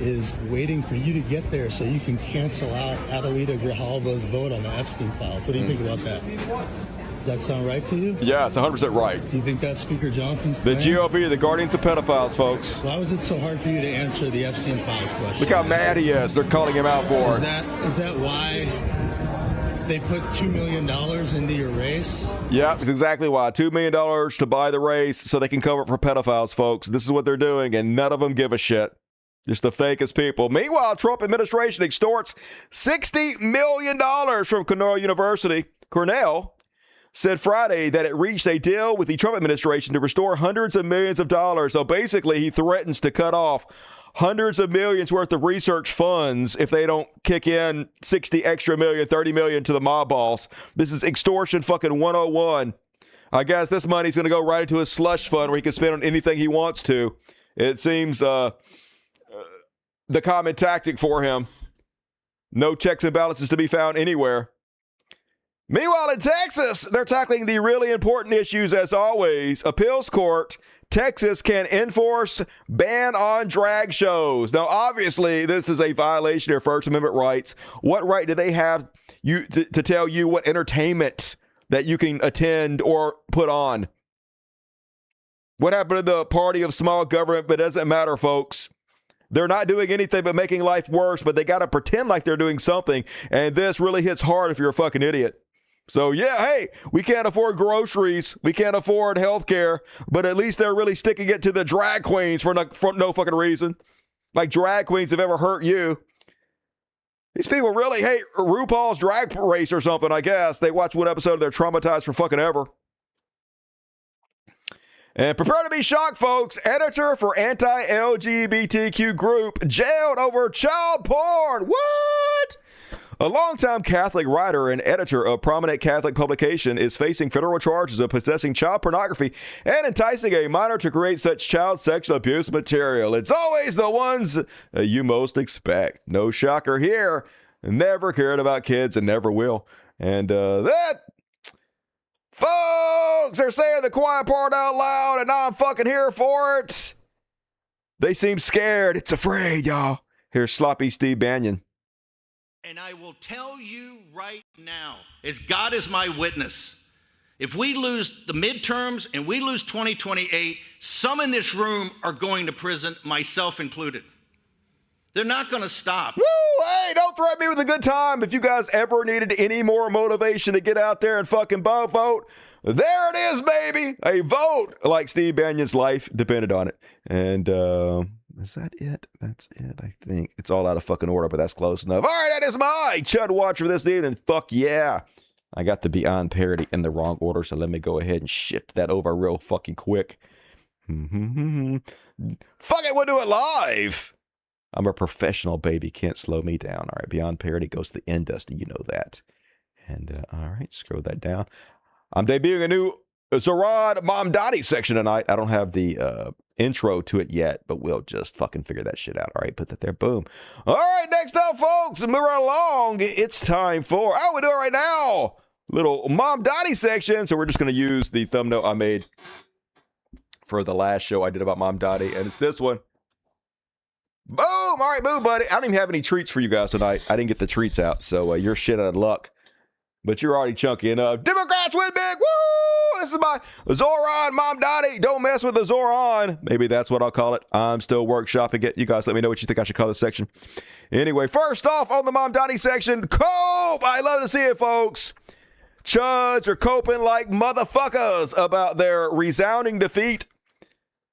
Speaker 3: is waiting for you to get there so you can cancel out Adelita Grijalva's vote on the Epstein files. What do you think about that? Does that sound right to you?
Speaker 2: Yeah, it's 100% right.
Speaker 3: Do you think that's Speaker Johnson's
Speaker 2: plan? The GOP, the guardians of pedophiles, folks.
Speaker 3: Why was it so hard for you to answer the Epstein files question?
Speaker 2: Look how mad he is. They're calling him out for it.
Speaker 3: Is that why they put $2 million into your race?
Speaker 2: Yeah, that's exactly why. $2 million to buy the race so they can cover it for pedophiles, folks. This is what they're doing, and none of them give a shit. Just the fakest people. Meanwhile, Trump administration extorts $60 million from Cornell said Friday that it reached a deal with the Trump administration to restore hundreds of millions of dollars. So basically, he threatens to cut off hundreds of millions worth of research funds if they don't kick in 60 extra million, 30 million to the mob boss. This is extortion fucking 101. I guess this money's going to go right into his slush fund where he can spend on anything he wants to. It seems the common tactic for him. No checks and balances to be found anywhere. Meanwhile, in Texas, they're tackling the really important issues as always. Appeals court, Texas can enforce ban on drag shows. Now, obviously, this is a violation of First Amendment rights. What right do they have to tell you what entertainment that you can attend or put on? What happened to the party of small government? But it doesn't matter, folks. They're not doing anything but making life worse, but they got to pretend like they're doing something. And this really hits hard if you're a fucking idiot. So, yeah, hey, we can't afford groceries. We can't afford health care. But at least they're really sticking it to the drag queens for no fucking reason. Like drag queens have ever hurt you. These people really hate RuPaul's Drag Race or something, I guess. They watch one episode, they're traumatized for fucking ever. And prepare to be shocked, folks. Editor for anti-LGBTQ group jailed over child porn. What? A longtime Catholic writer and editor of prominent Catholic publication is facing federal charges of possessing child pornography and enticing a minor to create such child sexual abuse material. It's always the ones you most expect. No shocker here. Never cared about kids and never will. And that, folks, they're saying the quiet part out loud and I'm fucking here for it. They seem scared. It's afraid, y'all. Here's sloppy Steve Bannon.
Speaker 22: And I will tell you right now, as God is my witness, if we lose the midterms and we lose 2028, some in this room are going to prison, myself included. They're not going to stop.
Speaker 2: Woo! Hey, don't threaten me with a good time. If you guys ever needed any more motivation to get out there and fucking vote, there it is, baby. A vote like Steve Bannon's life depended on it. And, is that it? That's it, I think. It's all out of fucking order, but that's close enough. All right, that is my Chud Watch for this evening. Fuck yeah. I got the Beyond parody in the wrong order, so let me go ahead and shift that over real fucking quick. Fuck it, we'll do it live. I'm a professional, baby. Can't slow me down. All right, Beyond parody goes to the end, Dusty. You know that. And, all right, scroll that down. I'm debuting a new Zarad Mamdani section tonight. I don't have the intro to it yet, but we'll just fucking figure that shit out. All right, put that there. Boom. All right, next up, folks, move right along. It's time for, we do it right now. Little Mamdani section. So we're just going to use the thumbnail I made for the last show I did about Mamdani, and it's this one. Boom! All right, boom, buddy. I don't even have any treats for you guys tonight. I didn't get the treats out, so you're shit out of luck. But you're already chunky enough. Democrats win big. Woo! This is my Zoran Mamdani. Don't mess with the Zoran. Maybe that's what I'll call it. I'm still workshopping it. You guys let me know what you think I should call this section. Anyway, first off on the Mamdani section, cope. I love to see it, folks. Chuds are coping like motherfuckers about their resounding defeat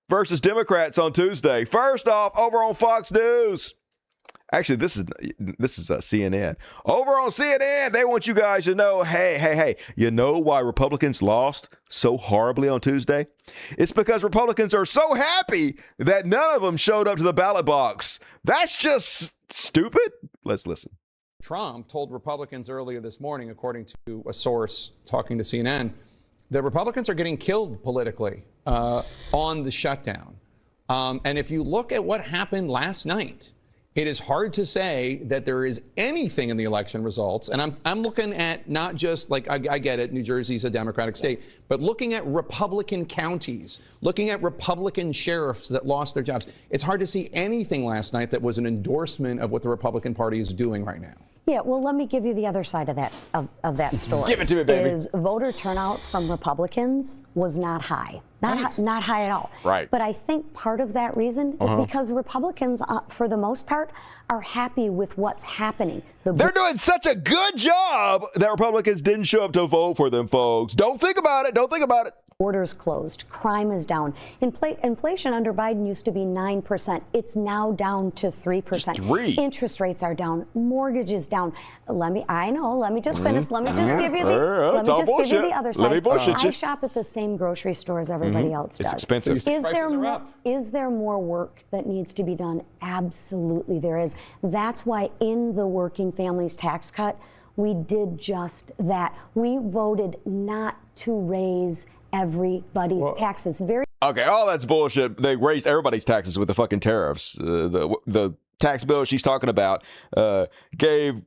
Speaker 2: versus Democrats on Tuesday. First off, over on Fox News. Actually, this is CNN. Over on CNN, they want you guys to know, hey, you know why Republicans lost so horribly on Tuesday? It's because Republicans are so happy that none of them showed up to the ballot box. That's just stupid. Let's listen.
Speaker 4: Trump told Republicans earlier this morning, according to a source talking to CNN, that Republicans are getting killed politically on the shutdown. And if you look at what happened last night, it is hard to say that there is anything in the election results. And I'm looking at not just like, I get it, New Jersey's a Democratic state, but looking at Republican counties, looking at Republican sheriffs that lost their jobs. It's hard to see anything last night that was an endorsement of what the Republican Party is doing right now.
Speaker 21: Yeah, well, let me give you the other side of that of that story.
Speaker 2: Give it to me, baby.
Speaker 21: Is voter turnout from Republicans was not high. Not high at all.
Speaker 2: Right.
Speaker 21: But I think part of that reason is because Republicans, for the most part, are happy with what's happening.
Speaker 2: They're doing such a good job that Republicans didn't show up to vote for them, folks. Don't think about it. Don't think about it.
Speaker 21: Borders closed. Crime is down. Inflation under Biden used to be 9%. It's now down to 3%.
Speaker 2: Just 3.
Speaker 21: Interest rates are down. Mortgages down. Let me just finish. Let me just give you the other side.
Speaker 2: Let me bullshit you.
Speaker 21: I shop at the same grocery store as everybody else does.
Speaker 2: It's expensive.
Speaker 21: Is there more work that needs to be done? Absolutely there is. That's why in the Working Families Tax Cut, we did just that. We voted not to raise everybody's taxes.
Speaker 2: Okay, all that's bullshit. They raised everybody's taxes with the fucking tariffs. The tax bill she's talking about gave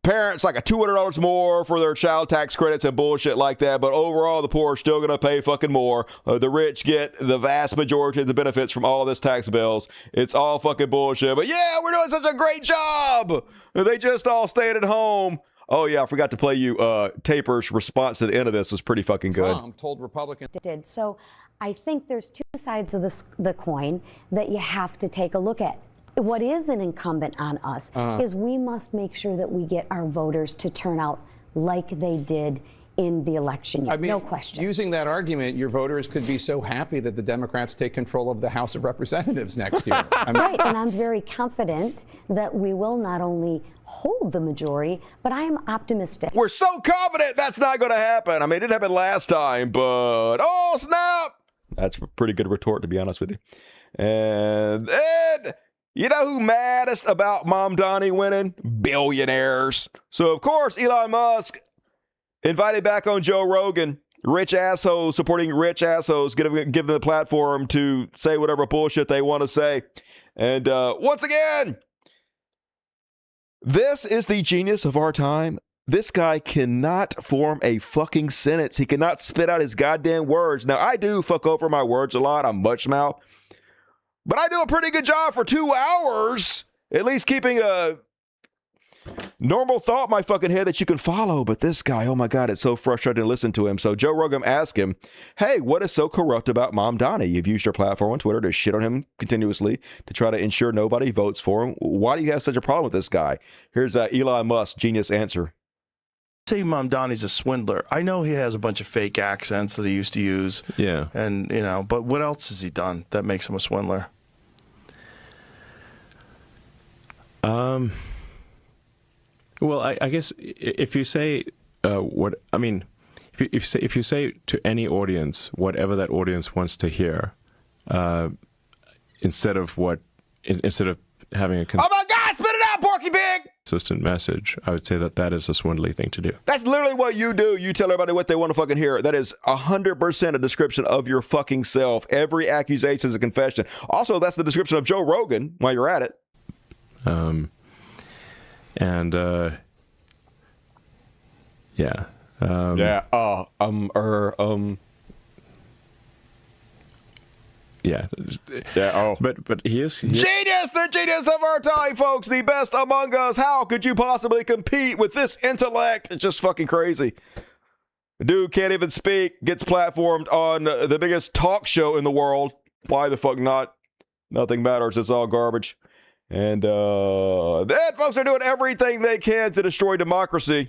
Speaker 2: parents like $200 more for their child tax credits and bullshit like that. But overall, the poor are still going to pay fucking more. The rich get the vast majority of the benefits from all this tax bills. It's all fucking bullshit. But yeah, we're doing such a great job. They just all stayed at home. Oh, yeah, I forgot to play you. Taper's response to the end of this was pretty fucking good.
Speaker 4: Trump told Republicans.
Speaker 21: So I think there's two sides of the coin that you have to take a look at. What is an incumbent on us is we must make sure that we get our voters to turn out like they did in the election year. No question.
Speaker 4: Using that argument, your voters could be so happy that the Democrats take control of the House of Representatives next year.
Speaker 21: Right, and I'm very confident that we will not only hold the majority, but I am optimistic.
Speaker 2: We're so confident that's not going to happen. I mean, it didn't happen last time, but oh, snap. That's a pretty good retort, to be honest with you. And you know who maddest about Mamdani winning? Billionaires. So, of course, Elon Musk invited back on Joe Rogan, rich assholes supporting rich assholes, give them the platform to say whatever bullshit they want to say. And once again, this is the genius of our time. This guy cannot form a fucking sentence. He cannot spit out his goddamn words. Now, I do fuck over my words a lot. I'm much mouth. But I do a pretty good job for 2 hours, at least keeping a normal thought in my fucking head that you can follow. But this guy, oh my God, it's so frustrating to listen to him. So Joe Rogan asked him, hey, what is so corrupt about Mamdani? You've used your platform on Twitter to shit on him continuously to try to ensure nobody votes for him. Why do you have such a problem with this guy? Here's Elon Musk's genius answer.
Speaker 5: Say Mamdani's a swindler. I know he has a bunch of fake accents that he used to use.
Speaker 2: Yeah.
Speaker 5: And, but what else has he done that makes him a swindler?
Speaker 20: Well, I guess if you say if you say to any audience whatever that audience wants to hear, instead of having a
Speaker 2: oh my God, spit it out, Porky Pig!
Speaker 20: Consistent message, I would say that is a swindly thing to do.
Speaker 2: That's literally what you do. You tell everybody what they want to fucking hear. That is 100% a description of your fucking self. Every accusation is a confession. Also, that's the description of Joe Rogan while you're at it.
Speaker 20: Yeah.
Speaker 2: Yeah. But he is genius, the genius of our time, folks. The best among us. How could you possibly compete with this intellect? It's just fucking crazy. Dude can't even speak, gets platformed on the biggest talk show in the world. Why the fuck not? Nothing matters. It's all garbage. And then folks are doing everything they can to destroy democracy.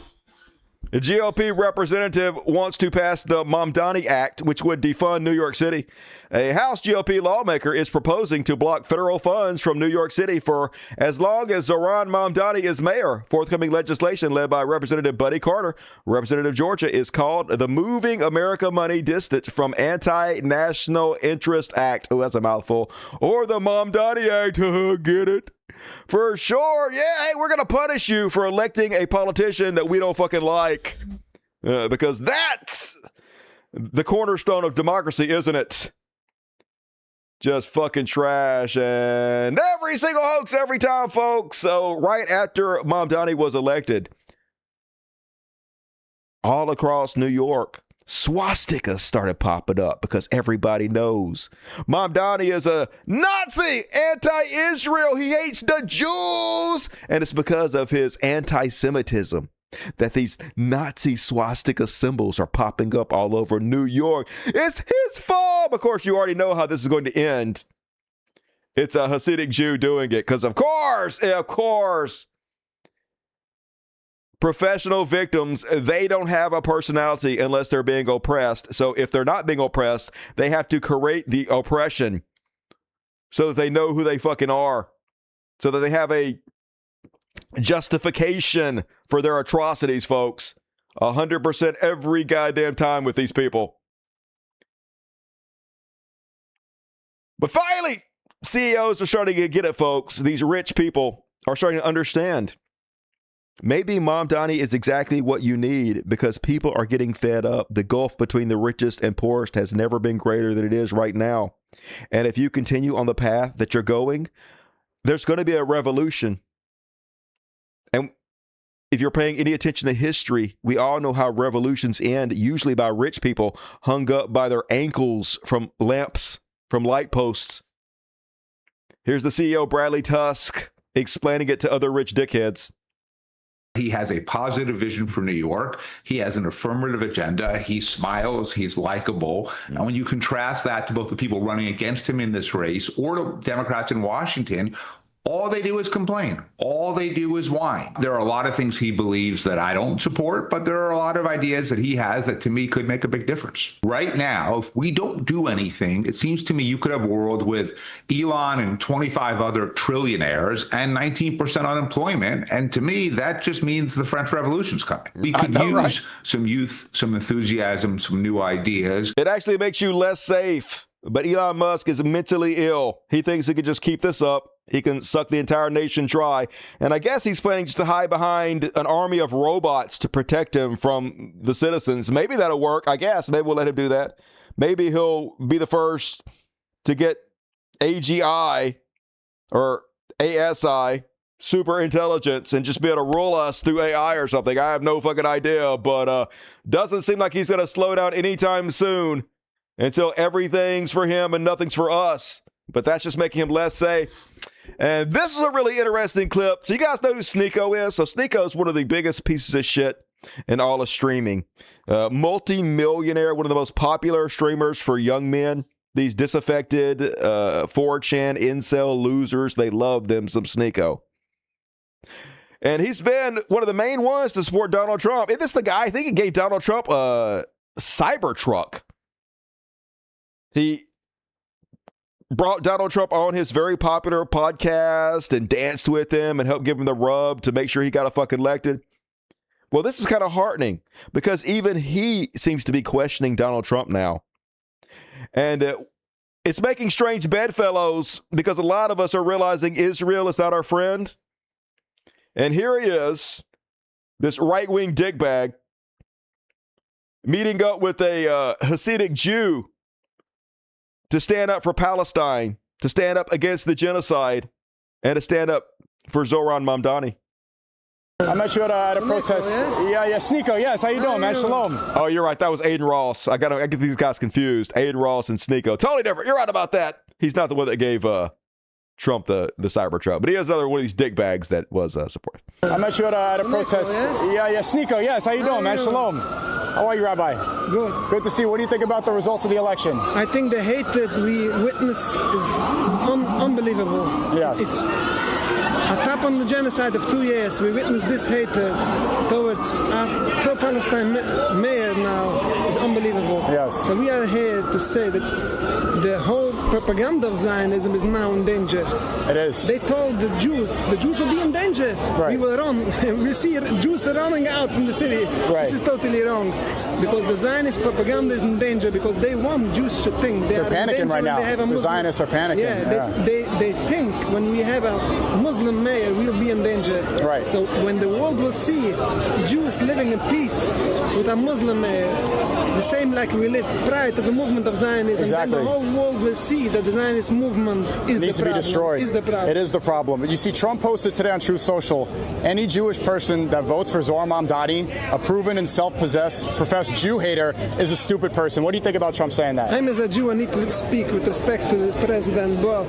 Speaker 2: The GOP representative wants to pass the Mamdani Act, which would defund New York City. A House GOP lawmaker is proposing to block federal funds from New York City for as long as Zohran Mamdani is mayor. Forthcoming legislation led by Representative Buddy Carter, Representative Georgia, is called the Moving America Money Distance from Anti-National Interest Act. Oh, that's a mouthful. Or the Mamdani Act. Get it? For sure. Yeah, hey, we're going to punish you for electing a politician that we don't fucking like. Because that's the cornerstone of democracy, isn't it? Just fucking trash. And every single hoax every time, folks. So right after Mamdani was elected, all across New York, swastikas started popping up because everybody knows Mamdani is a Nazi, anti-Israel. He hates the Jews. And it's because of his anti-Semitism that these Nazi swastika symbols are popping up all over New York. It's his fault. Of course, you already know how this is going to end. It's a Hasidic Jew doing it because, of course, professional victims, they don't have a personality unless they're being oppressed. So if they're not being oppressed, they have to create the oppression so that they know who they fucking are, so that they have a justification for their atrocities, folks. 100% every goddamn time with these people. But finally, CEOs are starting to get it, folks. These rich people are starting to understand. Maybe Mamdani is exactly what you need because people are getting fed up. The gulf between the richest and poorest has never been greater than it is right now. And if you continue on the path that you're going, there's going to be a revolution. And if you're paying any attention to history, we all know how revolutions end, usually by rich people hung up by their ankles from lamps, from light posts. Here's the CEO, Bradley Tusk, explaining it to other rich dickheads.
Speaker 6: He has a positive vision for New York. He has an affirmative agenda. He smiles. He's likable. And when you contrast that to both the people running against him in this race or to Democrats in Washington, all they do is complain. All they do is whine. There are a lot of things he believes that I don't support, but there are a lot of ideas that he has that to me could make a big difference. Right now, if we don't do anything, it seems to me you could have a world with Elon and 25 other trillionaires and 19% unemployment. And to me, that just means the French Revolution's coming. We could use some youth, some enthusiasm, some new ideas.
Speaker 2: It actually makes you less safe. But Elon Musk is mentally ill. He thinks he can just keep this up. He can suck the entire nation dry. And I guess he's planning just to hide behind an army of robots to protect him from the citizens. Maybe that'll work. I guess. Maybe we'll let him do that. Maybe he'll be the first to get AGI or ASI, super intelligence, and just be able to rule us through AI or something. I have no fucking idea. But doesn't seem like he's going to slow down anytime soon until everything's for him and nothing's for us. But that's just making him less safe. And this is a really interesting clip. So you guys know who Sneeko is? So Sneeko is one of the biggest pieces of shit in all of streaming. Multi-millionaire, one of the most popular streamers for young men. These disaffected 4chan incel losers, they love them some Sneeko. And he's been one of the main ones to support Donald Trump. Isn't this the guy? I think he gave Donald Trump a Cybertruck. He brought Donald Trump on his very popular podcast and danced with him and helped give him the rub to make sure he got fucking elected. Well, this is kind of heartening because even he seems to be questioning Donald Trump now. And it's making strange bedfellows because a lot of us are realizing Israel is not our friend. And here he is, this right-wing dickbag, meeting up with a Hasidic Jew to stand up for Palestine, to stand up against the genocide, and to stand up for Zohran Mamdani.
Speaker 9: I met you at a protest. Yes? Yeah, Sneeko, yes. How you doing, man? Shalom.
Speaker 5: Oh, you're right. That was Aiden Ross. I get these guys confused. Aiden Ross and Sneeko. Totally different. You're right about that. He's not the one that gave Trump the Cybertruck, but he has another one of these dick bags that was supportive.
Speaker 9: I met you at a protest. Yes? Yeah, Sneeko, yes. How you doing, man? Shalom. How are you, Rabbi?
Speaker 10: Good.
Speaker 9: Good to see you. What do you think about the results of the election?
Speaker 10: I think the hate that we witness is unbelievable.
Speaker 9: Yes.
Speaker 10: It's attempt on the genocide of 2 years. We witnessed this hate towards our pro-Palestine mayor now is unbelievable.
Speaker 9: Yes.
Speaker 10: So we are here to say that the whole propaganda of Zionism is now in danger.
Speaker 9: It is.
Speaker 10: They told the Jews will be in danger.
Speaker 9: Right.
Speaker 10: We will run. We see Jews running out from the city.
Speaker 9: Right.
Speaker 10: This is totally wrong. Because the Zionist propaganda is in danger because they want Jews to think
Speaker 9: they're panicking right now. The Zionists are panicking.
Speaker 10: Yeah, they think when we have a Muslim mayor, we'll be in danger.
Speaker 9: Right.
Speaker 10: So when the world will see Jews living in peace with a Muslim mayor, the same like we lived prior to the movement of Zionism,
Speaker 9: exactly.
Speaker 10: then the whole world will see that the Zionist movement is
Speaker 9: needs
Speaker 10: the problem.
Speaker 9: To be destroyed.
Speaker 10: Is the problem.
Speaker 9: It is the problem. You see, Trump posted today on Truth Social, any Jewish person that votes for Zohar Mamdani, a proven and professed Jew hater, is a stupid person. What do you think about Trump saying that?
Speaker 10: I'm as a Jew, I need to speak with respect to the president, but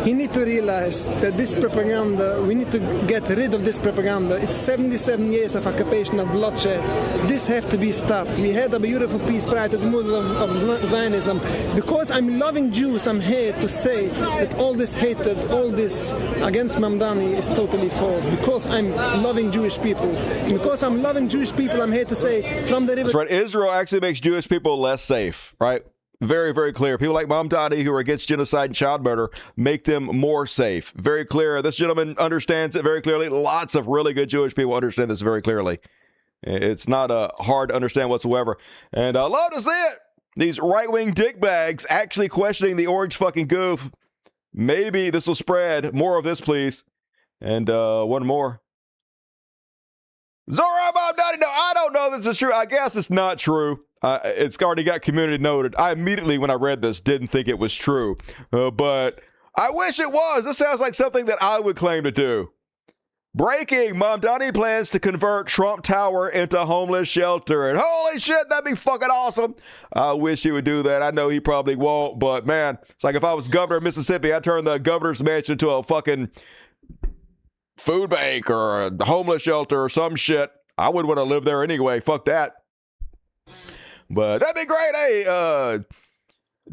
Speaker 10: he needs to realize that this propaganda, we need to get rid of this propaganda. It's 77 years of occupation of bloodshed. This has to be stopped. We had a beautiful peace prior to the movement of Zionism. Because I'm loving Jews, I'm here to say that all this hatred, all this against Mamdani is totally false. Because I'm loving Jewish people. And because I'm loving Jewish people, I'm here to say from the river...
Speaker 5: That's right. Israel actually makes Jewish people less safe, right? Very, very clear. People like Mamdani who are against genocide and child murder make them more safe. Very clear. This gentleman understands it very clearly. Lots of really good Jewish people understand this very clearly. It's not hard to understand whatsoever. And I love to see it. These right-wing dickbags actually questioning the orange fucking goof. Maybe this will spread. More of this, please. And one more. Zohar Mamdani. No, I don't know this is true. I guess it's not true. It's already got community noted. I immediately, when I read this, didn't think it was true. But I wish it was. This sounds like something that I would claim to do. Breaking, Mamdani plans to convert Trump Tower into homeless shelter. And holy shit, that'd be fucking awesome. I wish he would do that. I know he probably won't, but man, it's like if I was governor of Mississippi, I'd turn the governor's mansion into a fucking food bank or a homeless shelter or some shit. I wouldn't want to live there anyway. Fuck that. But that'd be great. Hey,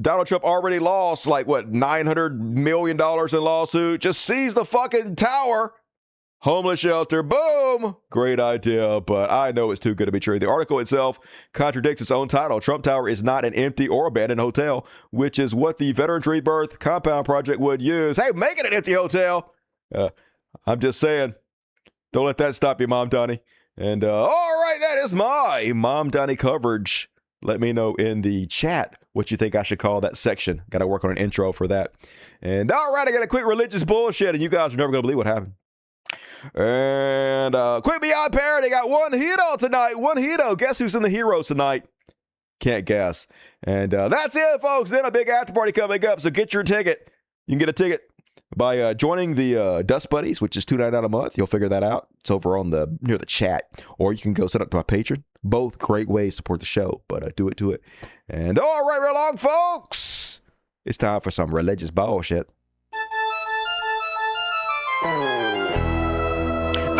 Speaker 5: Donald Trump already lost like what, $900 million in lawsuit. Just seize the fucking tower. Homeless shelter, boom! Great idea, but I know it's too good to be true. The article itself contradicts its own title. Trump Tower is not an empty or abandoned hotel, which is what the Veterans Rebirth Compound Project would use. Hey, make it an empty hotel! I'm just saying, don't let that stop you, Mamdani. And all right, that is my Mamdani coverage. Let me know in the chat what you think I should call that section. Got to work on an intro for that. And all right, I got a quick religious bullshit, and you guys are never going to believe what happened. And quick beyond parody, got one hero tonight. One hero. Guess who's in the heroes tonight? Can't guess. And that's it, folks. Then a big after party coming up. So get your ticket. You can get a ticket by joining the Dust Buddies, which is $2.99 a month. You'll figure that out. It's over on near the chat, or you can go sign up to my Patreon. Both great ways to support the show, but do it. And all right, along, folks. It's time for some religious bullshit.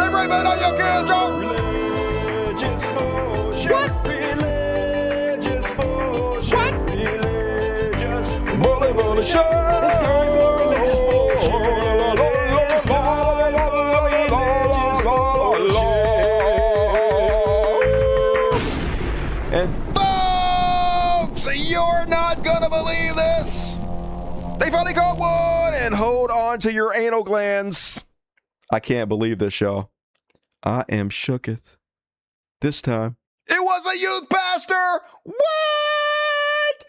Speaker 5: Right back on your kids, religious bullshit. What? Religious bullshit. What? Religious bullshit. It's time for religious bullshit. It's time for religious bullshit. And folks, you're not gonna believe this. They finally caught one, and hold on to your anal glands. I can't believe this, y'all. I am shooketh. This time, it was a youth pastor. What?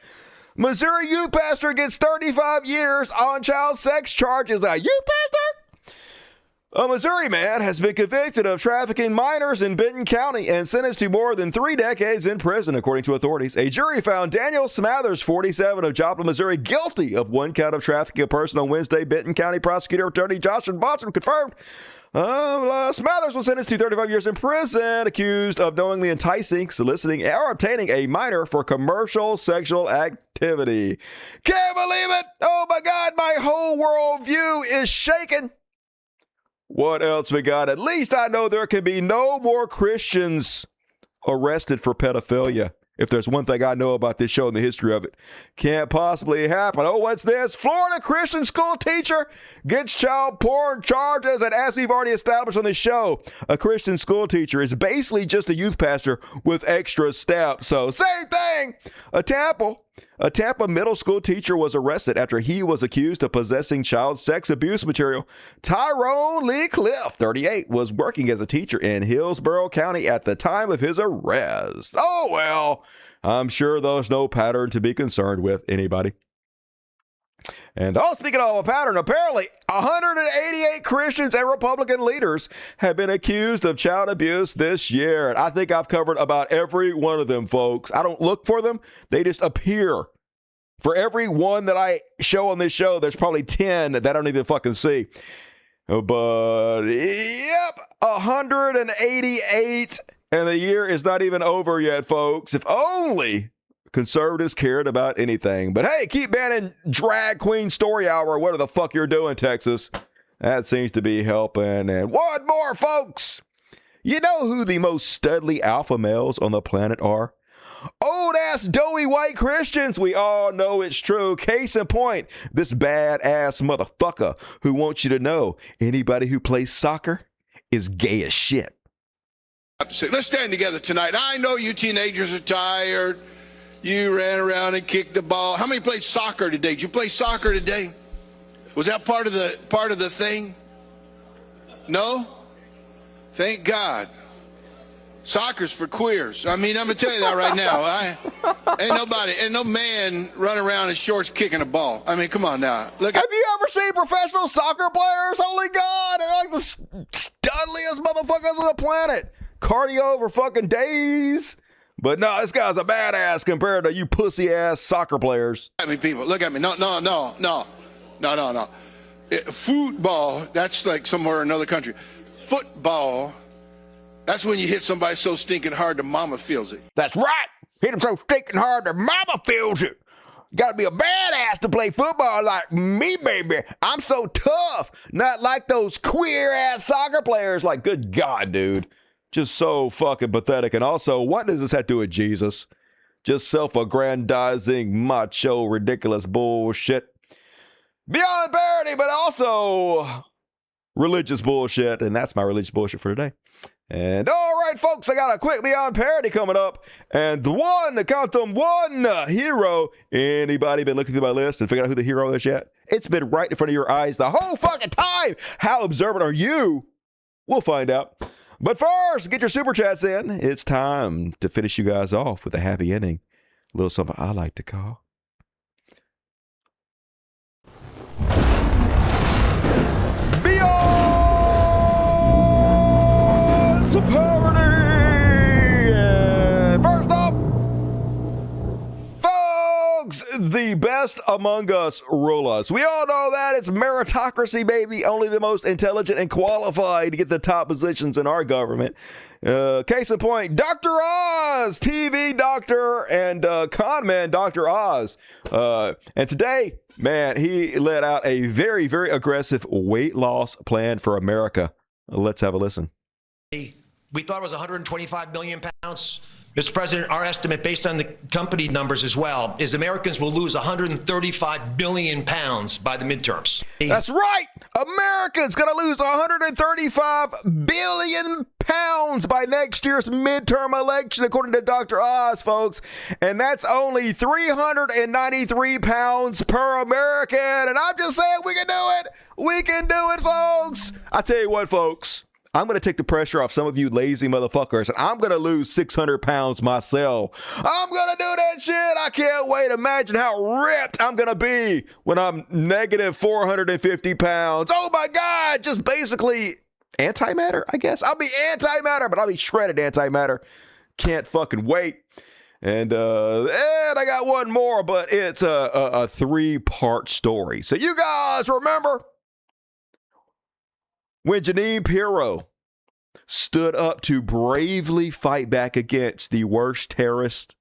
Speaker 5: Missouri youth pastor gets 35 years on child sex charges. A youth pastor? A Missouri man has been convicted of trafficking minors in Benton County and sentenced to more than 3 decades in prison, according to authorities. A jury found Daniel Smathers, 47, of Joplin, Missouri, guilty of 1 count of trafficking a person on Wednesday. Benton County Prosecutor Attorney Joshua Boston confirmed Smathers was sentenced to 35 years in prison, accused of knowingly enticing, soliciting, or obtaining a minor for commercial sexual activity. Can't believe it! Oh my God, my whole worldview is shaking. What else we got? At least I know there can be no more Christians arrested for pedophilia. If there's one thing I know about this show and the history of it, can't possibly happen. Oh, what's this? Florida Christian school teacher gets child porn charges. And as we've already established on this show, a Christian school teacher is basically just a youth pastor with extra steps. So same thing. A Tampa middle school teacher was arrested after he was accused of possessing child sex abuse material. Tyrone Lee Cliff, 38, was working as a teacher in Hillsborough County at the time of his arrest. Oh, well, I'm sure there's no pattern to be concerned with anybody. And speaking of a pattern, apparently 188 Christians and Republican leaders have been accused of child abuse this year. And I think I've covered about every one of them, folks. I don't look for them. They just appear. For every one that I show on this show, there's probably 10 that I don't even fucking see. But, yep, 188. And the year is not even over yet, folks. If only conservatives cared about anything. But hey, keep banning drag queen story hour or whatever the fuck you're doing, Texas. That seems to be helping. And one more, folks. You know who the most studly alpha males on the planet are? Old-ass, doughy white Christians. We all know it's true. Case in point, this badass motherfucker who wants you to know anybody who plays soccer is gay as shit.
Speaker 7: Let's stand together tonight. I know you teenagers are tired. You ran around and kicked the ball. How many played soccer today? Did you play soccer today? Was that part of the thing? No? Thank God. Soccer's for queers. I mean, I'm gonna tell you that right now. Ain't no man running around in shorts kicking a ball. I mean, come on now.
Speaker 5: Have you ever seen professional soccer players? Holy God, they're like the studliest motherfuckers on the planet. Cardio over fucking days. But no, this guy's a badass compared to you pussy ass soccer players.
Speaker 7: I mean, people, look at me. No. Football, that's like somewhere in another country. Football, that's when you hit somebody so stinking hard the mama feels it.
Speaker 5: That's right. Hit him so stinking hard the mama feels it. You gotta be a badass to play football like me, baby. I'm so tough. Not like those queer ass soccer players. Like, good God, dude. Just so fucking pathetic. And also, what does this have to do with Jesus? Just self-aggrandizing, macho, ridiculous bullshit. Beyond parody, but also religious bullshit. And that's my religious bullshit for today. And all right, folks, I got a quick Beyond parody coming up. And count them, one hero. Anybody been looking through my list and figured out who the hero is yet? It's been right in front of your eyes the whole fucking time. How observant are you? We'll find out. But first, get your super chats in. It's time to finish you guys off with a happy ending. A little something I like to call Beyond Parody. First off, folks, the best among us rule us. We all know that. It's meritocracy, baby. Only the most intelligent and qualified to get the top positions in our government. Case in point, Dr. Oz, TV doctor and con man Dr. Oz. And today, man, he let out a very, very aggressive weight loss plan for America. Let's have a listen.
Speaker 1: We thought it was 125 million pounds. Mr. President, our estimate, based on the company numbers as well, is Americans will lose 135 billion pounds by the midterms.
Speaker 5: That's right. Americans going to lose 135 billion pounds by next year's midterm election, according to Dr. Oz, folks. And that's only 393 pounds per American. And I'm just saying we can do it. We can do it, folks. I tell you what, folks. I'm going to take the pressure off some of you lazy motherfuckers, and I'm going to lose 600 pounds myself. I'm going to do that shit. I can't wait. Imagine how ripped I'm going to be when I'm negative 450 pounds. Oh my God. Just basically antimatter, I guess. I'll be antimatter, but I'll be shredded antimatter. Can't fucking wait. And I got one more, but it's a 3-part story. So you guys remember when Jeanine Pirro stood up to bravely fight back against the worst terrorist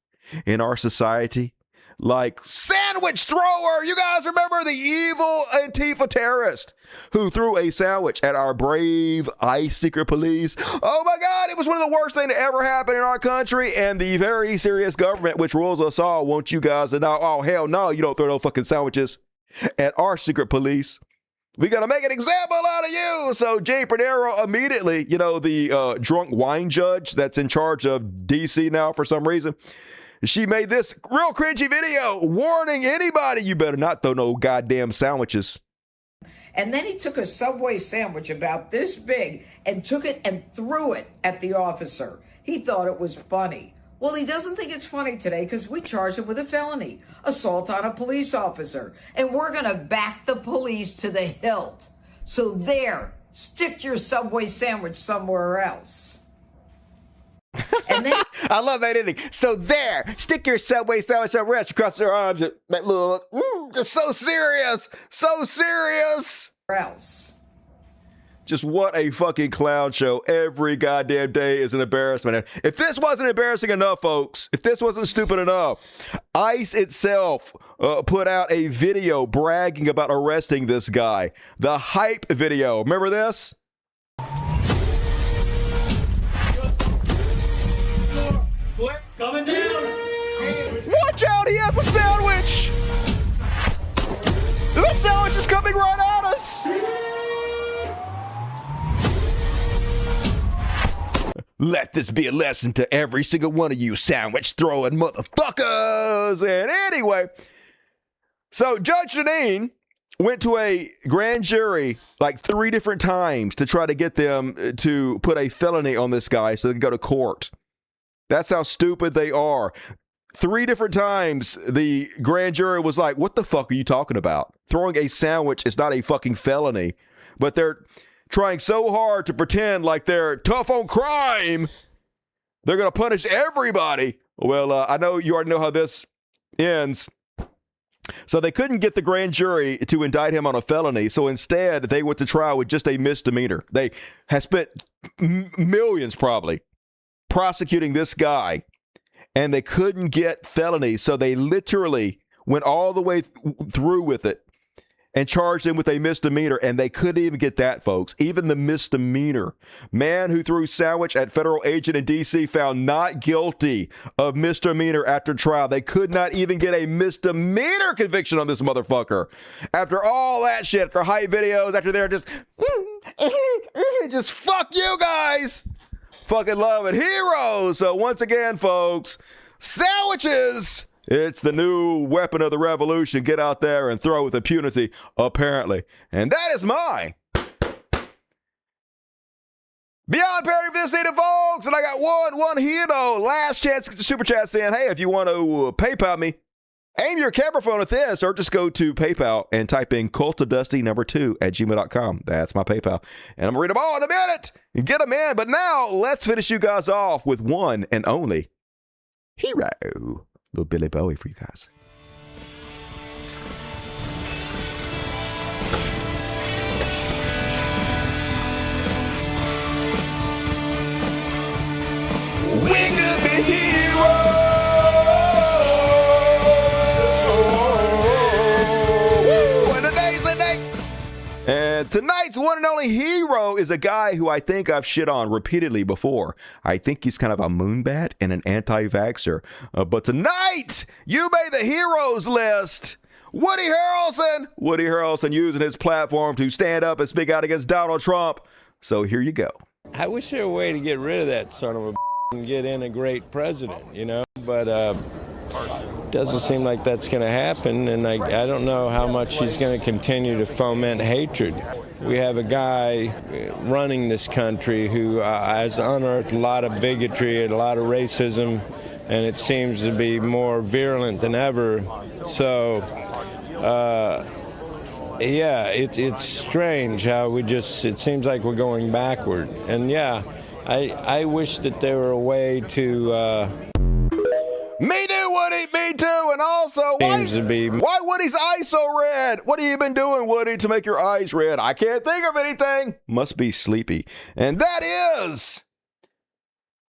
Speaker 5: in our society, like sandwich thrower. You guys remember the evil Antifa terrorist who threw a sandwich at our brave ICE secret police? Oh my God, it was one of the worst things to ever happen in our country, and the very serious government which rules us all wants you guys to know, oh hell no, you don't throw no fucking sandwiches at our secret police. We're going to make an example out of you. So Jay Panero immediately, the drunk wine judge that's in charge of D.C. now for some reason, she made this real cringy video warning anybody, you better not throw no goddamn sandwiches.
Speaker 8: And then he took a Subway sandwich about this big and took it and threw it at the officer. He thought it was funny. Well, he doesn't think it's funny today because we charged him with a felony, assault on a police officer. And we're going to back the police to the hilt. So there, stick your Subway sandwich somewhere else. And then
Speaker 5: I love that ending. So there, stick your Subway sandwich somewhere else. Across their arms. That look, just so serious. So serious.
Speaker 8: Else.
Speaker 5: Just what a fucking clown show. Every goddamn day is an embarrassment. If this wasn't embarrassing enough, folks, if this wasn't stupid enough, ICE itself put out a video bragging about arresting this guy. The hype video. Remember this?
Speaker 11: Coming down.
Speaker 5: Watch out, he has a sandwich. That sandwich is coming right at us. Let this be a lesson to every single one of you sandwich throwing motherfuckers. And anyway, so Judge Jeanine went to a grand jury like 3 different times to try to get them to put a felony on this guy so they can go to court. That's how stupid they are. 3 different times, the grand jury was like, what the fuck are you talking about? Throwing a sandwich is not a fucking felony. But they're trying so hard to pretend like they're tough on crime. They're going to punish everybody. Well, I know you already know how this ends. So they couldn't get the grand jury to indict him on a felony. So instead, they went to trial with just a misdemeanor. They have spent millions probably prosecuting this guy, and they couldn't get felony. So they literally went all the way through with it and charged him with a misdemeanor, and they couldn't even get that, folks. Even the misdemeanor. Man who threw sandwich at federal agent in D.C. found not guilty of misdemeanor after trial. They could not even get a misdemeanor conviction on this motherfucker. After all that shit, after hype videos, after they're just fuck you guys. Fucking love it. Heroes. So once again, folks, sandwiches. It's the new weapon of the revolution. Get out there and throw with impunity, apparently. And that is my Beyond Parody for this evening, folks. And I got one hero. Last chance to get the super chat saying, hey, if you want to PayPal me, aim your camera phone at this, or just go to PayPal and type in cultofdusty2@gmail.com. That's my PayPal. And I'm going to read them all in a minute and get them in. But now, let's finish you guys off with one and only hero. Little Billy Bowie for you guys. We could be heroes. And today's the day. And tonight's one and only hero is a guy who I think I've shit on repeatedly before. I think he's kind of a moonbat and an anti-vaxxer. But tonight, you made the heroes list. Woody Harrelson. Woody Harrelson using his platform to stand up and speak out against Donald Trump. So here you go.
Speaker 23: I wish there were a way to get rid of that son of a and get in a great president, you know? But
Speaker 12: doesn't seem like that's going to happen, and I don't know how much he's going to continue to foment hatred. We have a guy running this country who has unearthed a lot of bigotry and a lot of racism, and it seems to be more virulent than ever. So, yeah, it's strange how it seems like we're going backward. And yeah, I wish that there were a way to...
Speaker 5: Me too, Woody, me too, and also, why Woody's eyes so red? What have you been doing, Woody, to make your eyes red? I can't think of anything. Must be sleepy. And that is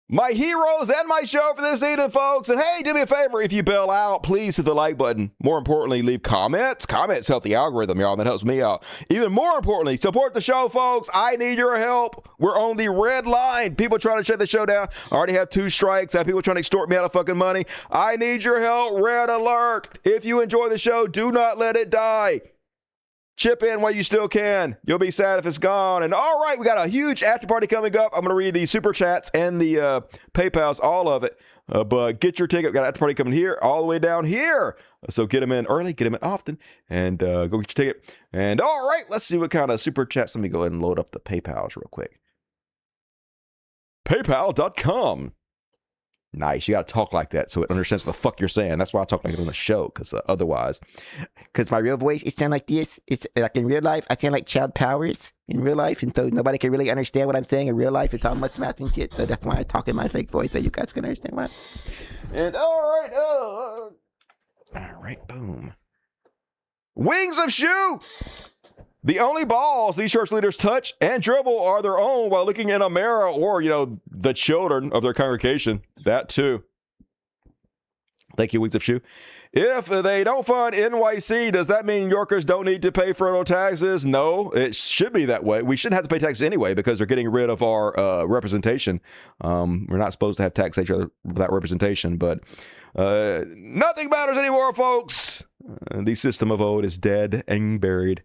Speaker 5: my heroes and my show for this evening, folks. And hey, do me a favor, if you bail out, please hit the like button. More importantly, leave comments. Comments help the algorithm, y'all. That helps me out. Even more importantly, support the show, folks. I need your help. We're on the red line. People trying to shut the show down. I already have 2 strikes. I have people trying to extort me out of fucking money. I need your help. Red alert. If you enjoy the show, do not let it die. Chip in while you still can. You'll be sad if it's gone. And all right, we got a huge after party coming up. I'm going to read the super chats and the PayPals, all of it. But get your ticket. We got an after party coming here, all the way down here. So get them in early, get them in often, and go get your ticket. And all right, let's see what kind of super chats. Let me go ahead and load up the PayPals real quick. PayPal.com. Nice. You got to talk like that so it understands what the fuck you're saying. That's why I talk like it on the show, because otherwise.
Speaker 13: Because my real voice, it sounds like this. It's like in real life, I sound like Child Powers in real life. And so nobody can really understand what I'm saying in real life. It's all much math and shit. So that's why I talk in my fake voice so you guys can understand what.
Speaker 5: And all right, boom. Wings of Shoe. The only balls these church leaders touch and dribble are their own while looking in a mirror or, the children of their congregation. That too. Thank you, Wings of Shoe. If they don't fund NYC, does that mean New Yorkers don't need to pay federal taxes? No, it should be that way. We shouldn't have to pay taxes anyway because they're getting rid of our representation. We're not supposed to have taxation without representation, but nothing matters anymore, folks. The system of old is dead and buried.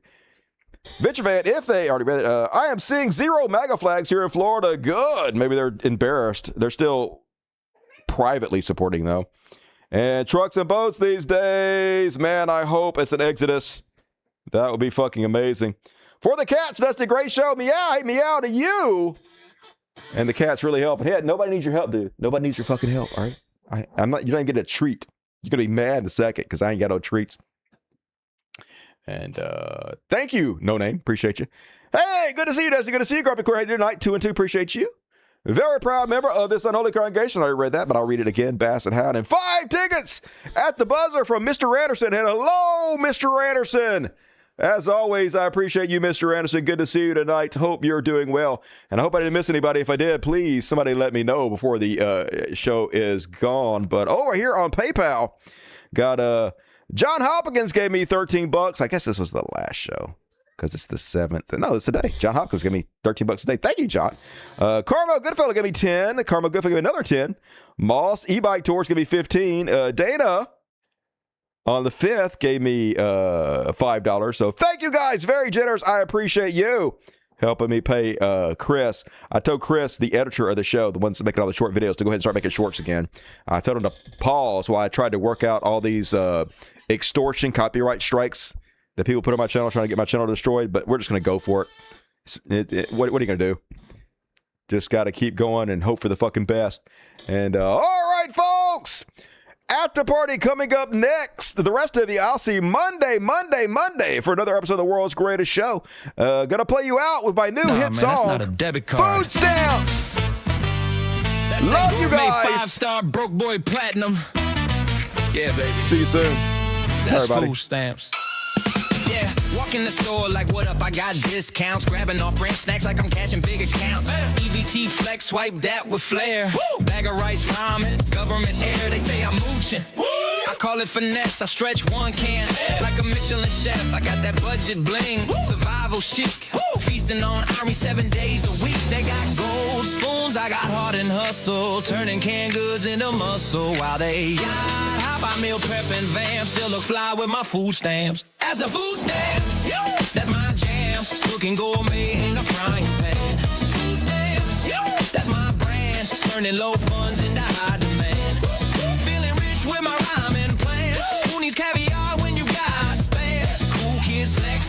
Speaker 5: Venture Van, if they already read it, I am seeing 0 MAGA flags here in Florida. Good. Maybe they're embarrassed. They're still privately supporting, though. And trucks and boats these days. Man, I hope it's an exodus. That would be fucking amazing. For the cats, that's the great show. Meow, hey, meow to you. And the cats really help. Hey, nobody needs your help, dude. Nobody needs your fucking help, all right? You're not even getting a treat. You're going to be mad in a second because I ain't got no treats. And thank you, No Name. Appreciate you. Hey, good to see you, Desi. Good to see you, Grumpy Core. How you doing tonight? 2 and 2. Appreciate you. Very proud member of this unholy congregation. I already read that, but I'll read it again. Bass and Hound. And 5 tickets at the buzzer from Mr. Anderson. And hello, Mr. Anderson. As always, I appreciate you, Mr. Anderson. Good to see you tonight. Hope you're doing well. And I hope I didn't miss anybody. If I did, please, somebody let me know before the show is gone. But over here on PayPal, got John Hopkins gave me $13. I guess this was the last show because it's the 7th. No, it's today. John Hopkins gave me $13 today. Thank you, John. Carmo Goodfellow gave me 10. Carmo Goodfellow gave me another 10. Moss E-Bike Tours gave me 15. Dana on the 5th gave me $5. So thank you guys. Very generous. I appreciate you helping me pay Chris. I told Chris, the editor of the show, the ones making all the short videos, to go ahead and start making shorts again. I told him to pause while I tried to work out all these extortion copyright strikes that people put on my channel trying to get my channel destroyed, but we're just going to go for it. What are you going to do? Just got to keep going and hope for the fucking best. And all right, folks. After party coming up next. The rest of you, I'll see Monday for another episode of the world's greatest show. Gonna play you out with my new hit song. That's not a debit card. Food Stamps. That's love you guys.
Speaker 23: 5-star broke boy platinum. Yeah, baby.
Speaker 5: See you soon.
Speaker 23: That's Food Stamps. Yeah, walk in the store like, what up, I got discounts. Grabbing off-brand snacks like I'm cashing big accounts. EBT Flex, swipe that with flair. Woo! Bag of rice, ramen, government air. They say I'm mooching. Woo! I call it finesse, I stretch one can. Like a Michelin chef, I got that budget bling. Woo! Survival chic. Woo! Feasting on Army 7 days a week. They got gold spoons, I got heart and hustle. Turning canned goods into muscle. While they hop by meal prep and vamp. Still look fly with my food stamps. As a food stamps, that's my jam. Cooking gourmet in a frying pan. Food stamps, that's my brand. Turning low funds into high demand. Feeling rich with my rhyming plan.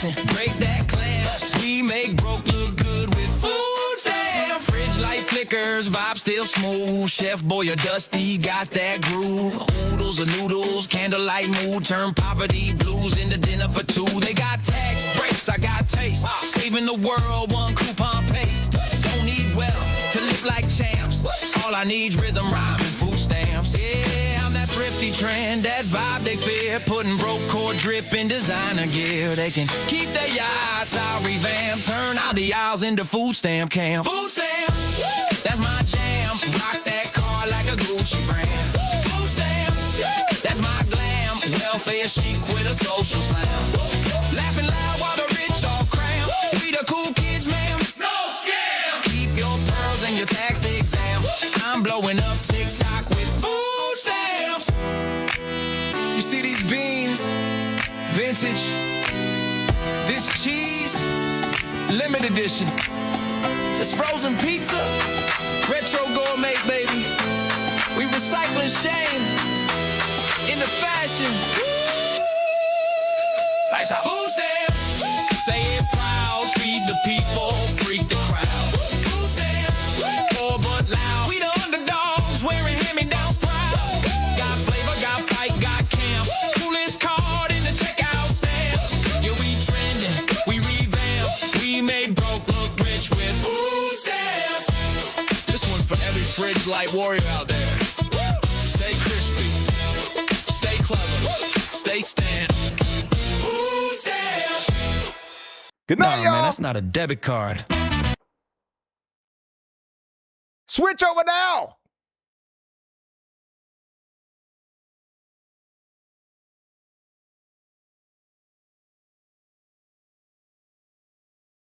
Speaker 23: listen, break that glass. We make broke look good with food stamps. Fridge light flickers, vibe still smooth. Chef Boy or Dusty got that groove. Oodles or noodles, candlelight mood. Turn poverty blues into dinner for two. They got tax breaks, I got taste. Saving the world, one coupon paste. Don't need wealth to live like champs. All I need's rhythm, rhyme, and food stamps. Yeah, I'm that thrifty trend, that vibe they fear. Putting broke core drip in designer gear. They can keep their yachts, I'll revamp. Turn out the aisles into food stamp camp. Food stamps, that's my jam. Rock that car like a Gucci brand. Food stamps, that's my glam. Welfare chic with a social slam. Laughing loud while the rich all cram. We the cool kids, ma'am. No scam. Keep your pearls and your tax exam. I'm blowing up TikTok with food stamps. You see these beans, vintage. This cheese, limited edition. This frozen pizza, retro gourmet, baby. We recycling shame into fashion. Nice how food stamps. Say it proud, feed the people, freak the crowd. Food stamps, poor but loud. We the underdogs, wearing hand-me-downs proud. Got flavor, got fight, got camp. Coolest card in the checkout stamp. Yeah, we trending, we revamp. We made broke look rich with food stamps. This one's for every fridge light warrior out there. Stay crispy, stay clever, stay stand. Food stamps.
Speaker 2: Good night, y'all.
Speaker 23: Man, that's not a debit card.
Speaker 2: Switch over now.